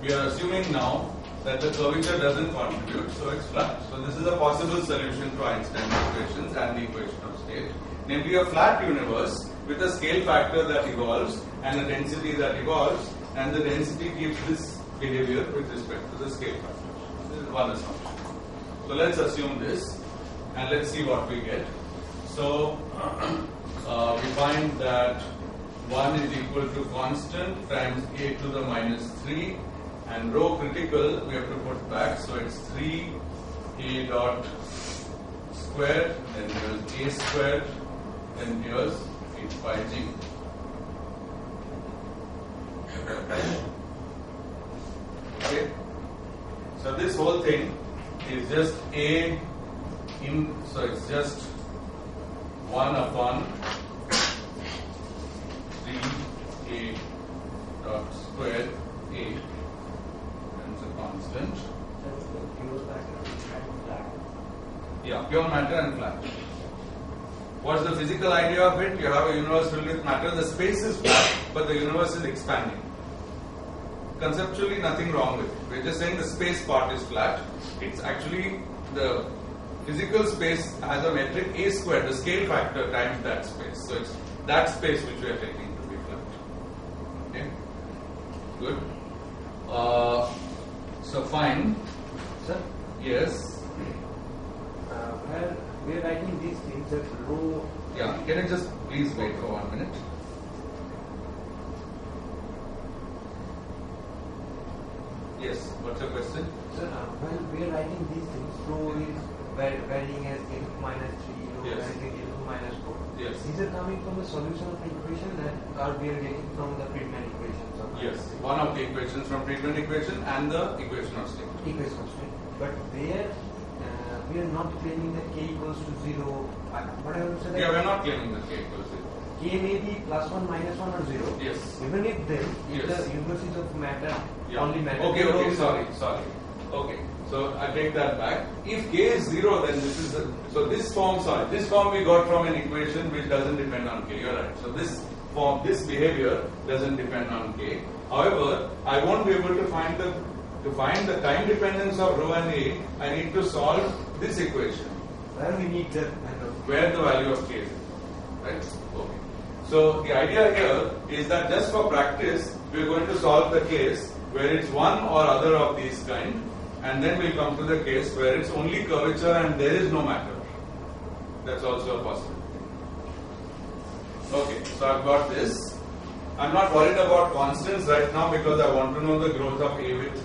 we are assuming now that the curvature doesn't contribute, so it's flat. So this is a possible solution to Einstein's equations and the equation of state, namely a flat universe with a scale factor that evolves and a density that evolves, and the density keeps this behavior with respect to the scale factor. This is one assumption. So let's assume this and let's see what we get. So we find that 1 is equal to constant times A to the minus 3, and rho critical we have to put back, so it's 3 A dot squared, then here's A squared, then here's 8 pi G. Okay, so this whole thing is just A in, so it's just 1 upon 3a dot square a becomes a constant. Yeah, pure matter and flat. What's the physical idea of it? You have a universe filled with matter. The space is flat, but the universe is expanding. Conceptually, nothing wrong with it. We're just saying the space part is flat. It's actually the physical space has a metric a squared, the scale factor times that space. So it's that space which we are taking to be flat. Okay? Good. So fine. Sir, Yes. where we are writing these things that rho. Yeah. Can you just please wait for 1 minute? Yes. What's your question? Sir, while we are writing these things, rho is varying as a minus 3, rho Yes. varying as a minus 4. Yes. These are coming from the solution of the equation that we are getting from the Friedman equations. Yes. One of the equations from Friedman equation and the equation of state. Equation of state. But there, we are not claiming that k equals to 0. What I want to say Yeah, that we're not claiming that k equals 0. k may be plus 1, minus 1 or 0. Yes. Even if then, if Yes. the universe is of matter, Yeah. only matter. Okay, then okay, rho- sorry. Okay, so I take that back. If k is 0, then this is so this form we got from an equation which doesn't depend on k. You're right. So this form, this behavior doesn't depend on k. However, I won't be able to find the time dependence of rho and a. I need to solve this equation Where we need that kind of. where the value of k is, right? Okay. So the idea here is that just for practice, we are going to solve the case where it's one or other of these kind, and then we'll come to the case where it's only curvature and there is no matter. That's also a possibility. Okay, so I've got this. I'm not worried about constants right now because I want to know the growth of A with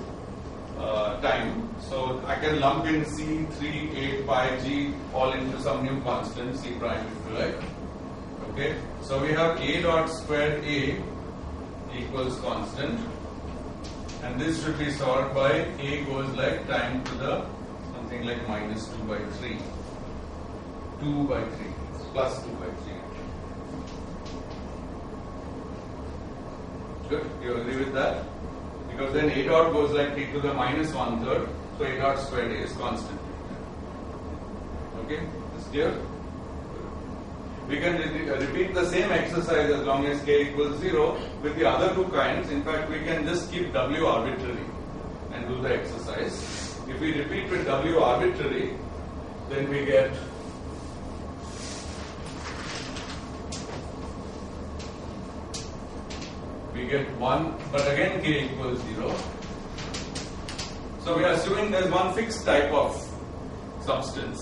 time. So I can lump in C, 3, 8, pi, G all into some new constant, C prime if you like. Okay, so we have A dot squared A equals constant, and this should be solved by A goes like time to the something like minus 2 by 3. 2 by 3 plus 2 by 3. Good, you agree with that? Because then A dot goes like t to the minus 1/3, so A dot squared A is constant. Okay, is clear? We can repeat the same exercise as long as k equals 0 with the other two kinds. In fact, we can just keep w arbitrary and do the exercise. If we repeat with w arbitrary, then we get we get 1, but again k equals 0. So we are assuming there is one fixed type of substance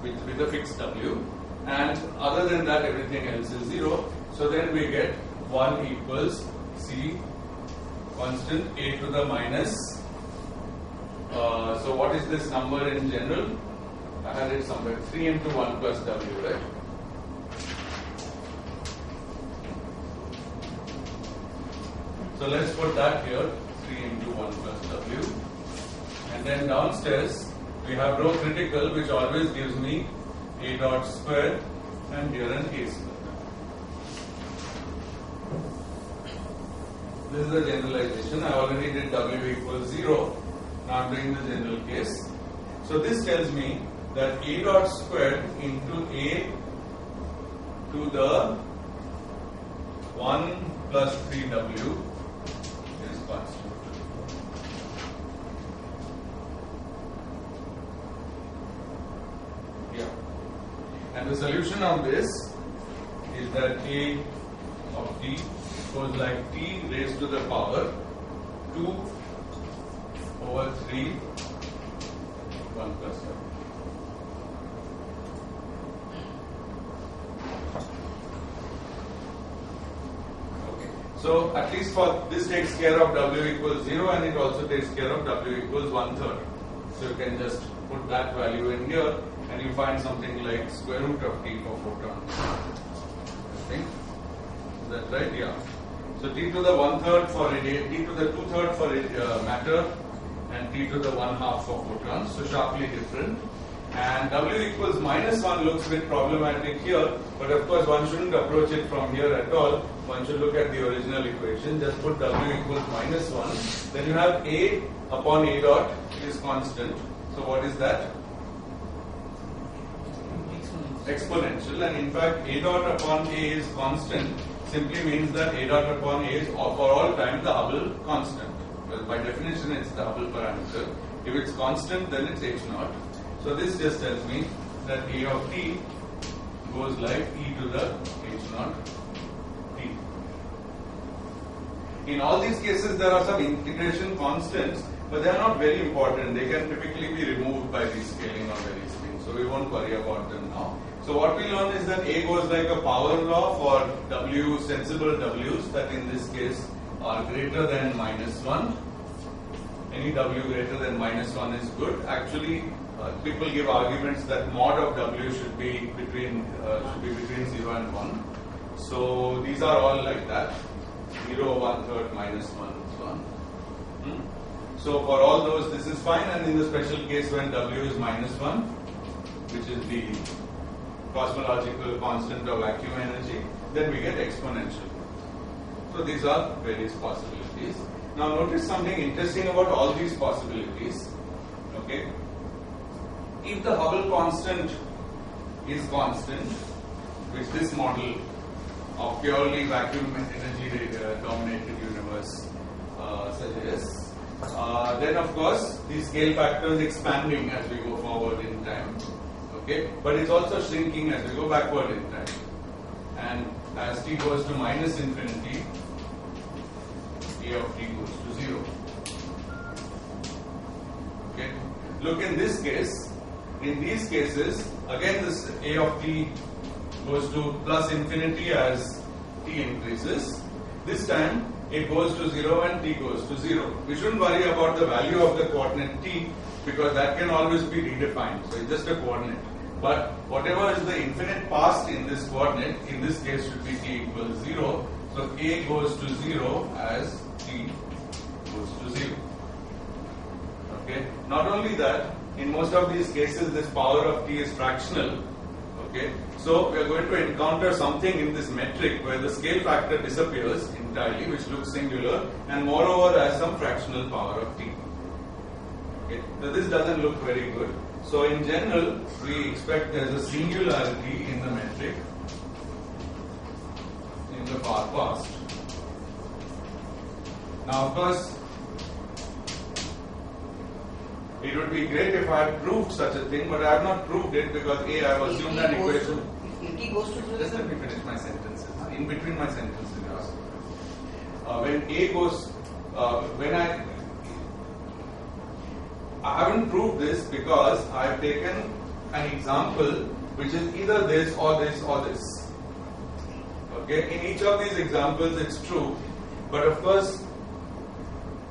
with a fixed w, and other than that everything else is 0. So then we get 1 equals c constant a to the minus. So what is this number in general? I had it somewhere, 3 into 1 plus w, right? So let's put that here, 3 into 1 plus w. And then downstairs, we have rho critical, which always gives me a dot squared and here an a squared. This is the generalization. I already did w equals 0. Now I'm doing the general case. So this tells me that a dot squared into a to the 1 plus 3w is constant. Yeah. And the solution of this is that a of t goes like t raised to the power 2 over 3 1 plus 1. Okay. So at least for this takes care of w equals 0 and it also takes care of w equals 1/3. So you can just put that value in here and you find something like square root of t for photons. I think. Is that right? Yeah. So t to the 1/3 for t to the 2/3 for matter, and t to the 1/2 for photons. So sharply different. And W equals -1 looks a bit problematic here, but of course one shouldn't approach it from here at all. One should look at the original equation. Just put W equals -1. Then you have A upon A dot is constant. So what is that? Exponential. And in fact, A dot upon A is constant simply means that A dot upon A is for all time the Hubble constant. Well, by definition it's the Hubble parameter. If it's constant, then it's H naught. So this just tells me that A of t goes like e to the H naught t. In all these cases there are some integration constants, but they are not very important. They can typically be removed by rescaling or by rescaling, so we won't worry about them now. So what we learn is that A goes like a power law for W, sensible W's that in this case are greater than -1. Any W greater than -1 is good. Actually, people give arguments that mod of W should be between 0 and 1. So these are all like that. 0, 1/3, -1, so on. So for all those, this is fine. And in the special case when W is -1, which is the cosmological constant of vacuum energy, then we get exponential. So these are various possibilities. Now notice something interesting about all these possibilities. Okay, if the Hubble constant is constant, which this model of purely vacuum energy dominated universe suggests, then of course the scale factor is expanding as we go forward in time. Okay, but it's also shrinking as we go backward in time. And as t goes to -infinity, A of t goes to 0. Okay, look in this case. In these cases, again this A of t goes to +infinity as t increases. This time it goes to 0 and t goes to 0. We shouldn't worry about the value of the coordinate t because that can always be redefined. So it's just a coordinate. But whatever is the infinite past in this coordinate, in this case should be t equals 0. So A goes to 0 as t goes to 0. Okay. Not only that, in most of these cases, this power of t is fractional. Okay, so we are going to encounter something in this metric where the scale factor disappears entirely, which looks singular, and moreover has some fractional power of t. Okay, so this doesn't look very good. So in general, we expect there is a singularity in the metric in the far past. Now, of course, it would be great if I had proved such a thing, but I have not proved it because A, I have assumed an equation. If t goes to 0, Just let me finish my sentences. In between my sentences, you ask. When A goes, when I haven't proved this because I have taken an example which is either this or this or this. Okay, in each of these examples it's true, but of course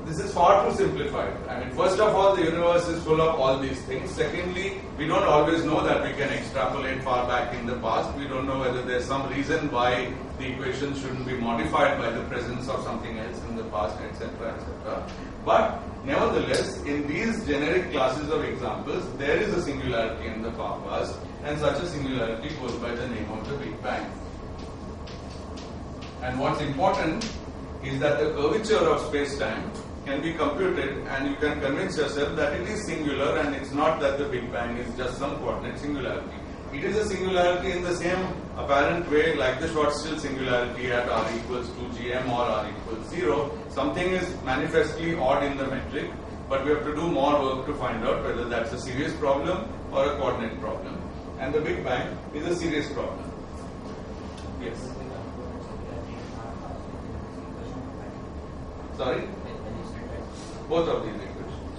this is far too simplified. I mean, first of all, the universe is full of all these things. Secondly, we don't always know that we can extrapolate far back in the past. We don't know whether there's some reason why the equation shouldn't be modified by the presence of something else in the past, etc., etc. But nevertheless, in these generic classes of examples, there is a singularity in the far past, and such a singularity goes by the name of the Big Bang. And what's important is that the curvature of space-time can be computed, and you can convince yourself that it is singular and it's not that the Big Bang is just some coordinate singularity. It is a singularity in the same apparent way like the Schwarzschild singularity at r equals 2gm or r equals 0. Something is manifestly odd in the metric, but we have to do more work to find out whether that's a serious problem or a coordinate problem. And the Big Bang is a serious problem. Yes. Sorry? Both of these equations.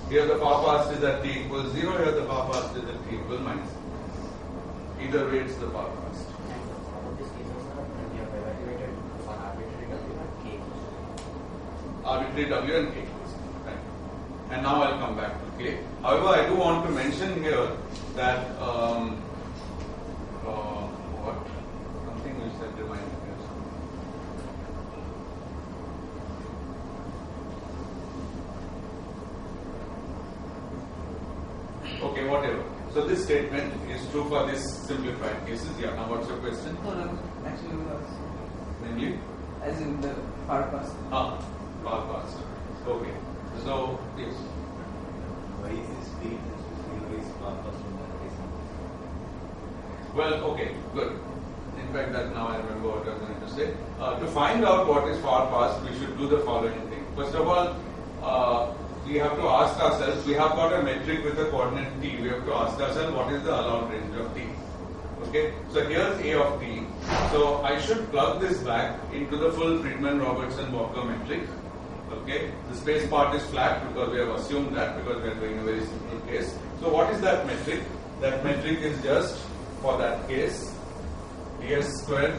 Here the far past is at t equals 0, here the far past is at t equals -. Either way it's the far past. Arbitrary W and K equals 0. Right. And now I'll come back to K. However, I do want to mention here that what? Something you said reminded me. Okay, whatever. So So this statement is true for this simplified cases. Yeah. Now, what's your question? No, actually, Mainly. as in the far past. Far past. Okay. So yes. Why is this state is far past from that case? Well, okay, good. In fact, that now I remember what I was going to say. To find out what is far past, we should do the following thing. First of all, we have to ask ourselves, we have got a metric with a coordinate t. We have to ask ourselves what is the allowed range of t. Okay, so here's a of t. So I should plug this back into the full Friedman-Robertson-Walker metric. Okay, the space part is flat because we have assumed that because we are doing a very simple case. So what is that metric? That metric is just for that case ds squared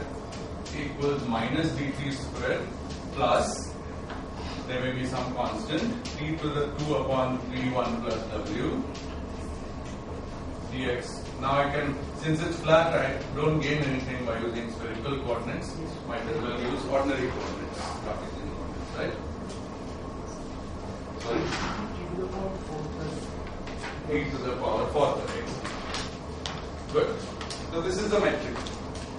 equals minus dt squared plus there may be some constant t to the 2 upon 3 1 plus w dx. Now I can, since it's flat, I don't gain anything by using spherical coordinates. Might as well use ordinary coordinates, Cartesian coordinates, right? Sorry? E to the power 4. Good. So this is the metric.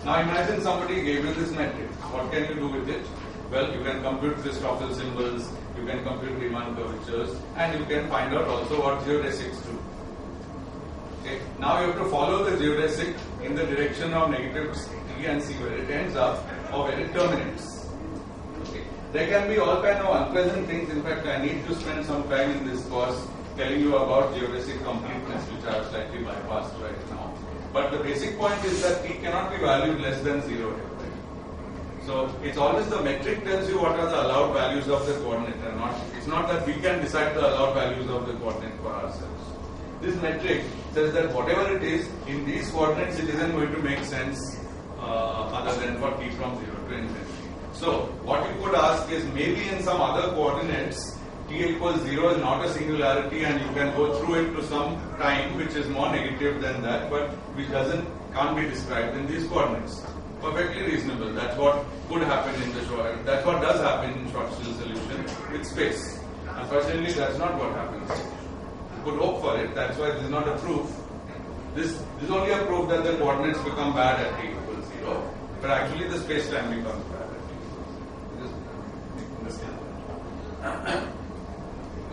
Now imagine somebody gave you this metric. What can you do with it? Well, you can compute Christoffel symbols, you can compute Riemann curvatures, and you can find out also what geodesics do. Okay. Now you have to follow the geodesic in the direction of negative t and see where it ends up or where it terminates. Okay. There can be all kind of unpleasant things. In fact, I need to spend some time in this course telling you about geodesic completeness, which I have slightly bypassed right now. But the basic point is that t cannot be valued less than 0 here. So it's always the metric tells you what are the allowed values of the coordinate, and it's not that we can decide the allowed values of the coordinate for ourselves. This metric says that whatever it is in these coordinates, it isn't going to make sense other than for t from 0 to infinity. So what you could ask is maybe in some other coordinates t equals 0 is not a singularity, and you can go through it to some time which is more negative than that, but which can't be described in these coordinates. Perfectly reasonable. That's what could happen in the short. That's what does happen in Schwarzschild solution with space. Unfortunately, that's not what happens. You could hope for it. That's why this is not a proof. This is only a proof that the coordinates become bad at t equals 0, but actually the space-time becomes bad at t equals 0. Just understand.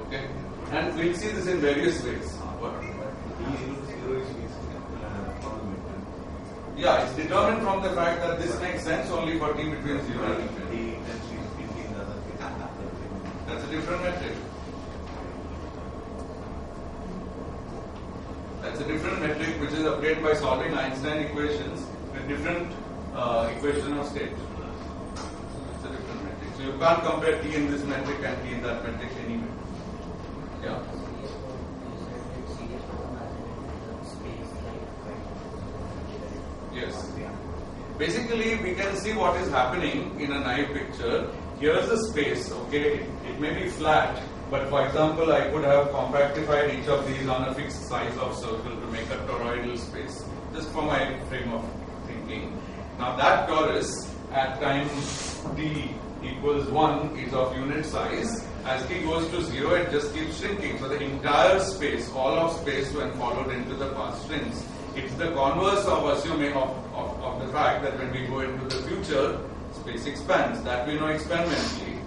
Okay, and we'll see this in various ways. Yeah, it's determined from the fact that this makes sense only for t between 0 and infinity. That's a different metric. That's a different metric which is obtained by solving Einstein equations with different equation of state. It's a different metric. So you can't compare t in this metric and t in that metric anyway. Yeah. Yes. Basically, we can see what is happening in a naive picture. Here's the space, okay? It may be flat, but for example, I could have compactified each of these on a fixed size of circle to make a toroidal space, just for my frame of thinking. Now that torus at time t equals 1 is of unit size. As t goes to 0, it just keeps shrinking. So the entire space, all of space when followed into the past shrinks. It's the converse of assuming of the fact that when we go into the future, space expands. That we know experimentally.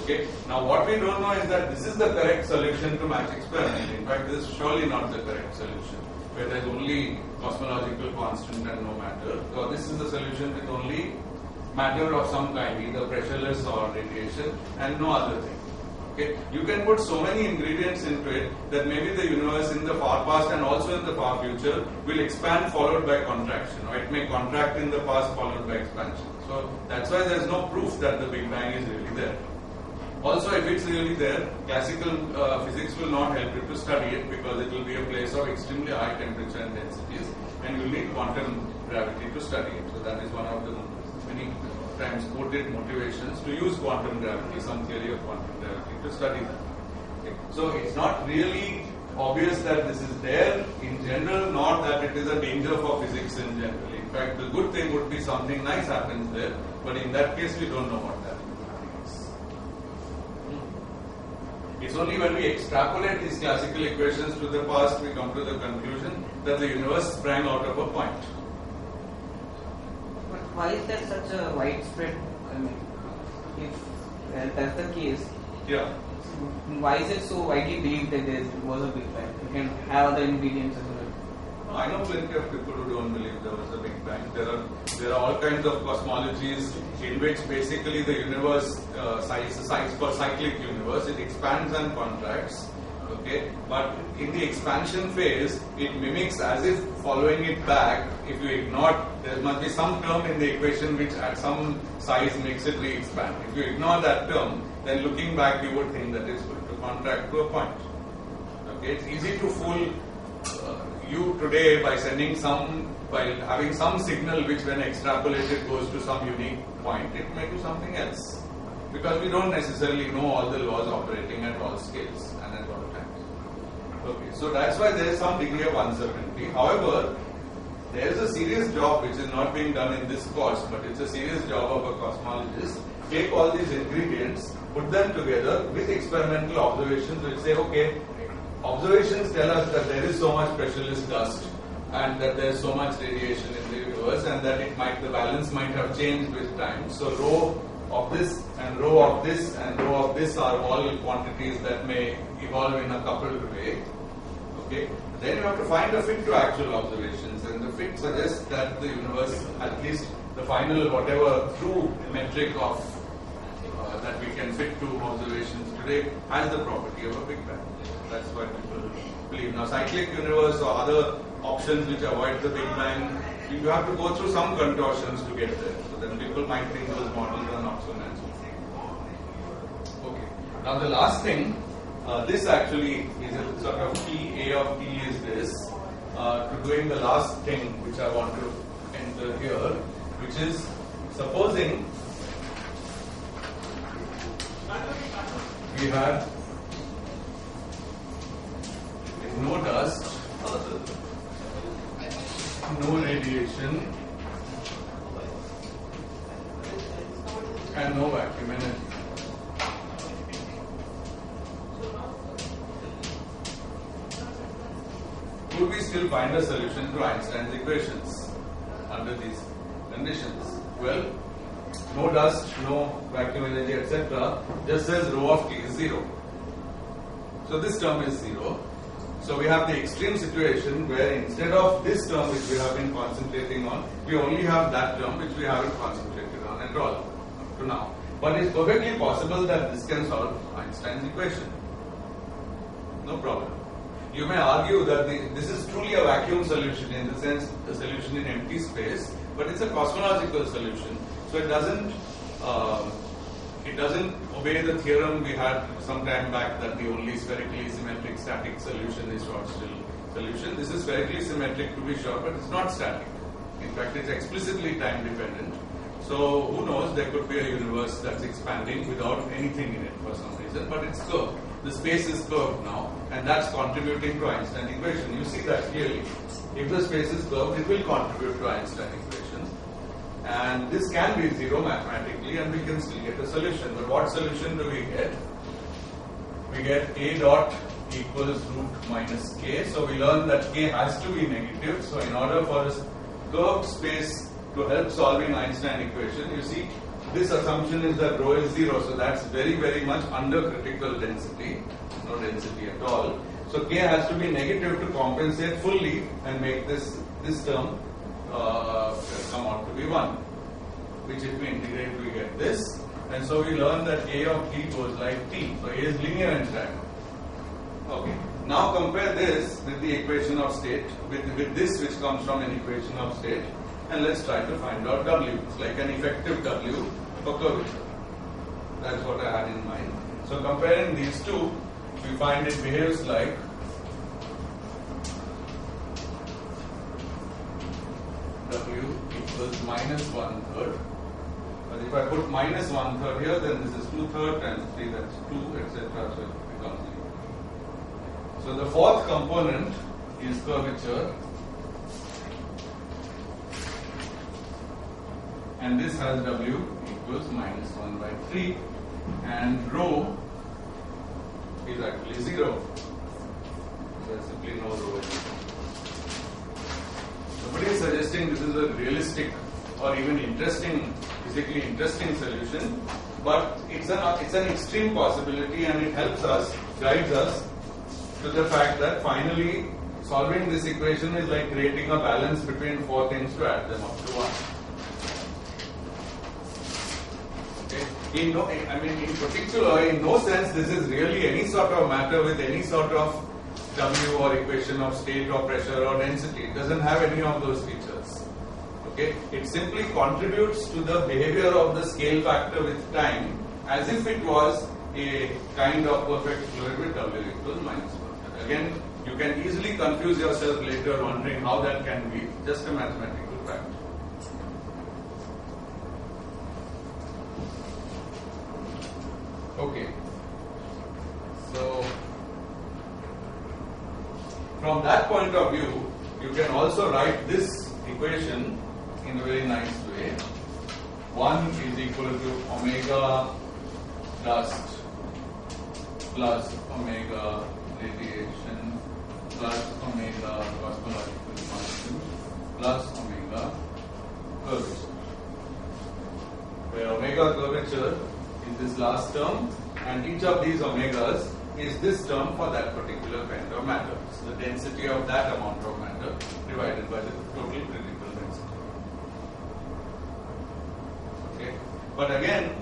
Okay. Now what we don't know is that this is the correct solution to match experiment. In fact, this is surely not the correct solution, where there is only cosmological constant and no matter. So this is the solution with only matter of some kind, either pressureless or radiation, and no other thing. Okay. You can put so many ingredients into it that maybe the universe in the far past and also in the far future will expand followed by contraction, or it may contract in the past followed by expansion. So that's why there is no proof that the Big Bang is really there. Also, if it's really there, classical physics will not help you to study it because it will be a place of extremely high temperature and densities, and you will need quantum gravity to study it. So that is one of the many times quoted motivations to use quantum gravity, some theory of quantum gravity to study that. Okay. So it's not really obvious that this is there in general, nor that it is a danger for physics in general. In fact, the good thing would be something nice happens there, but in that case we don't know what that is. It's only when we extrapolate these classical equations to the past we come to the conclusion that the universe sprang out of a point. But why is that such a widespread? I mean, if that's the case, Yeah. why is it so widely believed that there was a Big Bang? You can have other ingredients as well. I know plenty of people who don't believe there was a Big Bang. There are all kinds of cosmologies in which basically the universe, for cyclic universe, it expands and contracts. Okay, but in the expansion phase, it mimics as if following it back. If you ignore, there must be some term in the equation which at some size makes it re-expand. If you ignore that term, then looking back, you would think that it's going to contract to a point. Okay, it's easy to fool you today by having some signal which when extrapolated goes to some unique point, it may do something else. Because we don't necessarily know all the laws operating at all scales and at all times. Okay, so that's why there is some degree of uncertainty. However, there is a serious job which is not being done in this course, but it's a serious job of a cosmologist. Take all these ingredients, put them together with experimental observations which say, okay, observations tell us that there is so much specialist dust and that there is so much radiation in the universe and that the balance might have changed with time. So rho of this and rho of this and rho of this are all quantities that may evolve in a coupled way. Okay. Then you have to find a fit to actual observations, and the fit suggests that the universe, at least the final whatever true metric of that we can fit to observations today, has the property of a Big Bang. That's what people believe. Now, cyclic universe or other options which avoid the Big Bang, you have to go through some contortions to get there. So then people might think those models are not so natural. Okay. Now the last thing, this actually is a sort of key. A of T is this. To doing the last thing which I want to enter here, which is supposing we had no dust, no radiation, and no vacuum energy. Could we still find a solution to Einstein's equations under these conditions? Well, no dust, no vacuum energy, etc. just says rho of T is 0. So this term is 0. So we have the extreme situation where instead of this term which we have been concentrating on, we only have that term which we haven't concentrated on at all up to now. But it's perfectly possible that this can solve Einstein's equation. No problem. You may argue that this is truly a vacuum solution, in the sense a solution in empty space, but it's a cosmological solution. So it doesn't obey the theorem we had some time back that the only spherically symmetric static solution is Schwarzschild solution. This is spherically symmetric to be sure, but it's not static. In fact, it's explicitly time dependent. So who knows, there could be a universe that's expanding without anything in it for some reason, but it's curved. The space is curved now, and that's contributing to Einstein equation. You see that clearly. If the space is curved, it will contribute to Einstein equation. And this can be 0 mathematically, and we can still get a solution. But what solution do we get? We get A dot equals root minus K. So we learn that K has to be negative. So in order for this curved space to help solving Einstein equation, you see, this assumption is that rho is 0, so that's very, very much under critical density, no density at all. So K has to be negative to compensate fully and make this term come out to be 1, which if we integrate we get this. And so we learn that A of T goes like T, so A is linear in time. Okay. Now compare this with the equation of state, with this which comes from an equation of state, and let's try to find out W. It's like an effective W for curvature. That's what I had in mind. So comparing these two, we find it behaves like W equals minus 1/3. But if I put minus 1/3 here, then this is 2/3 times 3, that's 2, etc. So it becomes 0. So the fourth component is curvature. And this has W equals minus 1/3, and rho is actually 0. There's simply no rho in it. Nobody is suggesting this is a realistic or even interesting, physically interesting solution, but it's an extreme possibility, and it helps us, guides us to the fact that finally solving this equation is like creating a balance between 4 things to add them up to 1. Okay. In particular, in no sense this is really any sort of matter with any sort of W or equation of state or pressure or density. It doesn't have any of those features. Okay, it simply contributes to the behavior of the scale factor with time, as if it was a kind of perfect fluid with W equals minus 1. Again, you can easily confuse yourself later wondering how that can be. Just a mathematical fact. Okay. So, from that point of view, you can also write this equation in a very nice way. 1 is equal to omega dust plus omega radiation plus omega cosmological constant plus omega curvature, where omega curvature is this last term, and each of these omegas is this term for that particular kind of matter. So the density of that amount of matter divided by the total critical density. Okay. But again,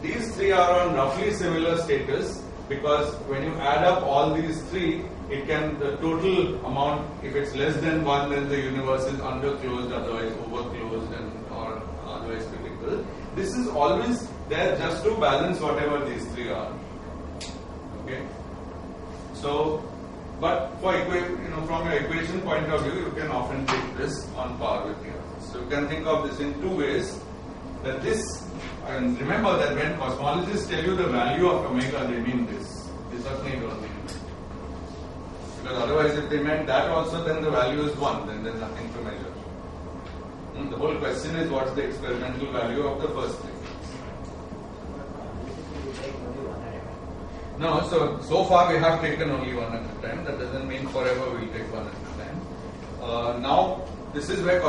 these three are on roughly similar status, because when you add up all these three, it can, the total amount, if it's less than 1, then the universe is underclosed, otherwise overclosed, and or otherwise critical. This is always there just to balance whatever these three are. Okay. So, but for from your equation point of view, you can often take this on par with the others. So you can think of this in 2 ways. That this, and remember that when cosmologists tell you the value of omega, they mean this. They certainly don't mean this. Because otherwise, if they meant that also, then the value is 1, then there's nothing to measure. The whole question is what's the experimental value of the first thing. No, so far we have taken only one at a time. That doesn't mean forever we'll take one at a time. Now, this is where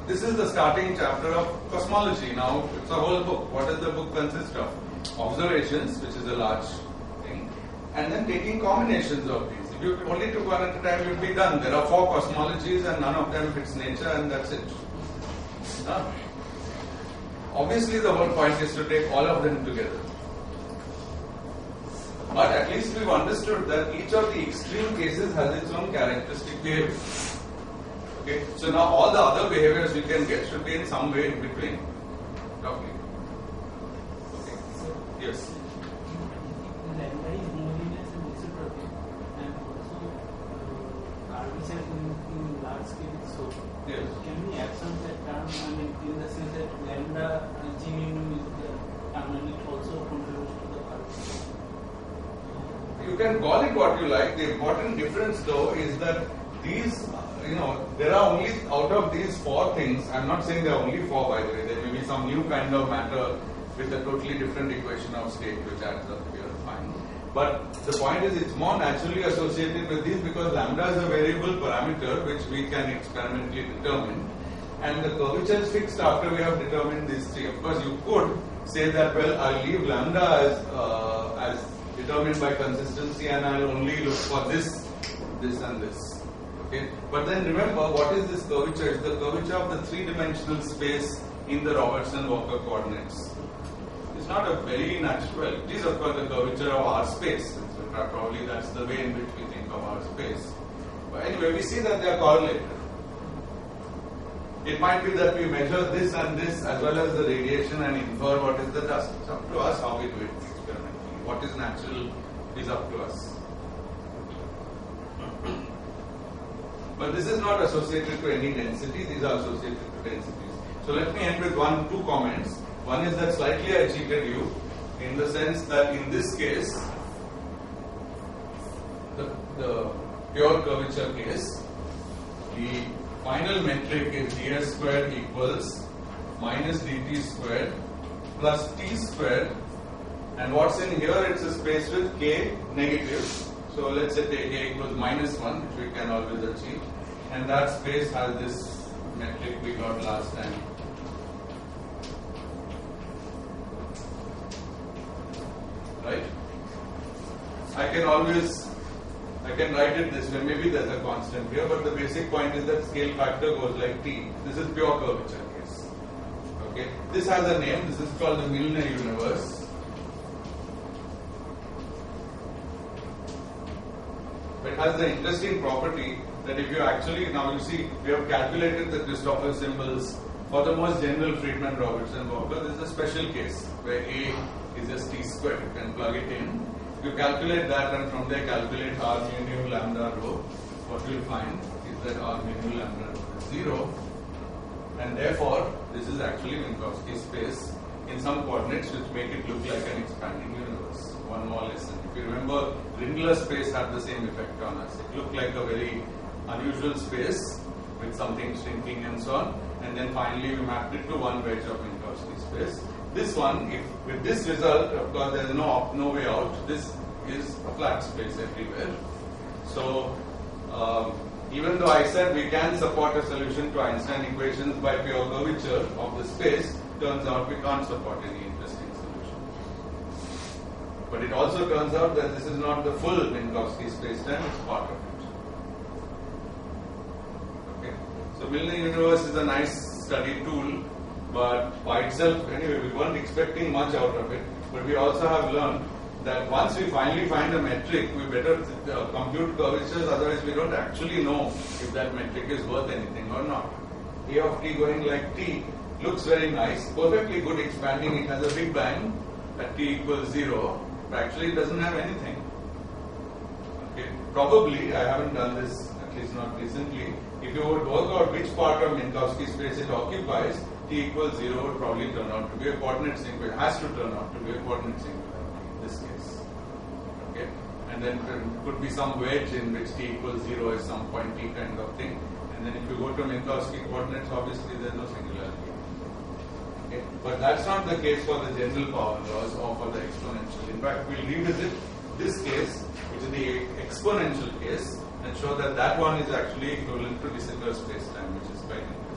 this is the starting chapter of cosmology. Now, it's a whole book. What does the book consist of? Observations, which is a large thing, and then taking combinations of these. If you only took one at a time, you'd be done. There are 4 cosmologies, and none of them fits nature, and that's it. Obviously, the whole point is to take all of them together. But at least we've understood that each of the extreme cases has its own characteristic behavior. Okay, so now all the other behaviors you can get should be in some way in between. Roughly. Okay. Yes. Lambda is homogeneous and reciprocal, and also arbitrary in large scale. So, Yes. can we absent that term? I mean, in the sense that lambda G mu is the term, and it also contributes to the curve. You can call it what you like. The important difference though is that these, there are only, out of these 4 things, I'm not saying there are only 4 by the way, there may be some new kind of matter with a totally different equation of state which adds up here, fine. But the point is it's more naturally associated with these because lambda is a variable parameter which we can experimentally determine, and the curvature is fixed after we have determined these 3. Of course you could say that, well, I'll leave lambda as determined by consistency and I'll only look for this and this. Okay? But then remember, what is this curvature? It's the curvature of the 3-dimensional space in the Robertson-Walker coordinates. It's not a very natural, well, it is of course the curvature of our space. Probably that's the way in which we think of our space. But anyway, we see that they are correlated. It might be that we measure this and this as well as the radiation and infer what is the dust. It's up to us how we do it experimentally. What is natural is up to us. But this is not associated to any density, these are associated to densities. So let me end with 2 comments. One is that slightly I cheated you in the sense that in this case, the pure curvature case, the final metric is ds squared equals minus dt squared plus t squared And what's in here? It's a space with k negative. So let's say take k equals -1, which we can always achieve. And that space has this metric we got last time. Right? I can write it this way. Maybe there's a constant here, but the basic point is that scale factor goes like t. This is pure curvature case. Okay. This has a name. This is called the Milnor universe. It has the interesting property that if you actually, now you see, we have calculated the Christoffel symbols for the most general Friedmann-Robertson-Walker. This is a special case where A is just t squared. You can plug it in. You calculate that and from there calculate r mu nu lambda rho. What you will find is that r mu nu lambda rho is 0, and therefore this is actually Minkowski space in some coordinates which make it look like an expanding universe. One more lesson. If you remember, Rindler space had the same effect on us. It looked like a very unusual space with something shrinking and so on, and then finally we mapped it to one wedge of Minkowski space. This one, if with this result, of course there is no way out. This is a flat space everywhere. So even though I said we can support a solution to Einstein equations by pure curvature of the space, turns out we can't support any interesting solution. But it also turns out that this is not the full Minkowski space-time; it's part of it. Okay. So Milnor universe is a nice study tool. But by itself, anyway, we weren't expecting much out of it. But we also have learned that once we finally find a metric, we better compute curvatures, otherwise we don't actually know if that metric is worth anything or not. A of t going like t looks very nice, perfectly good expanding. It has a big bang at t equals 0, but actually it doesn't have anything. Okay. Probably, I haven't done this, at least not recently. If you would work out which part of Minkowski space it occupies, t equals 0 would probably turn out to be a coordinate singular. It has to turn out to be a coordinate singular in this case. Okay, and then there could be some wedge in which t equals 0 is some point t kind of thing. And then if you go to Minkowski coordinates, obviously there is no singularity. Okay, but that's not the case for the general power laws or for the exponential. In fact, we'll revisit this case, which is the exponential case, and show that that one is actually equivalent to de Sitter space-time, which is quite interesting.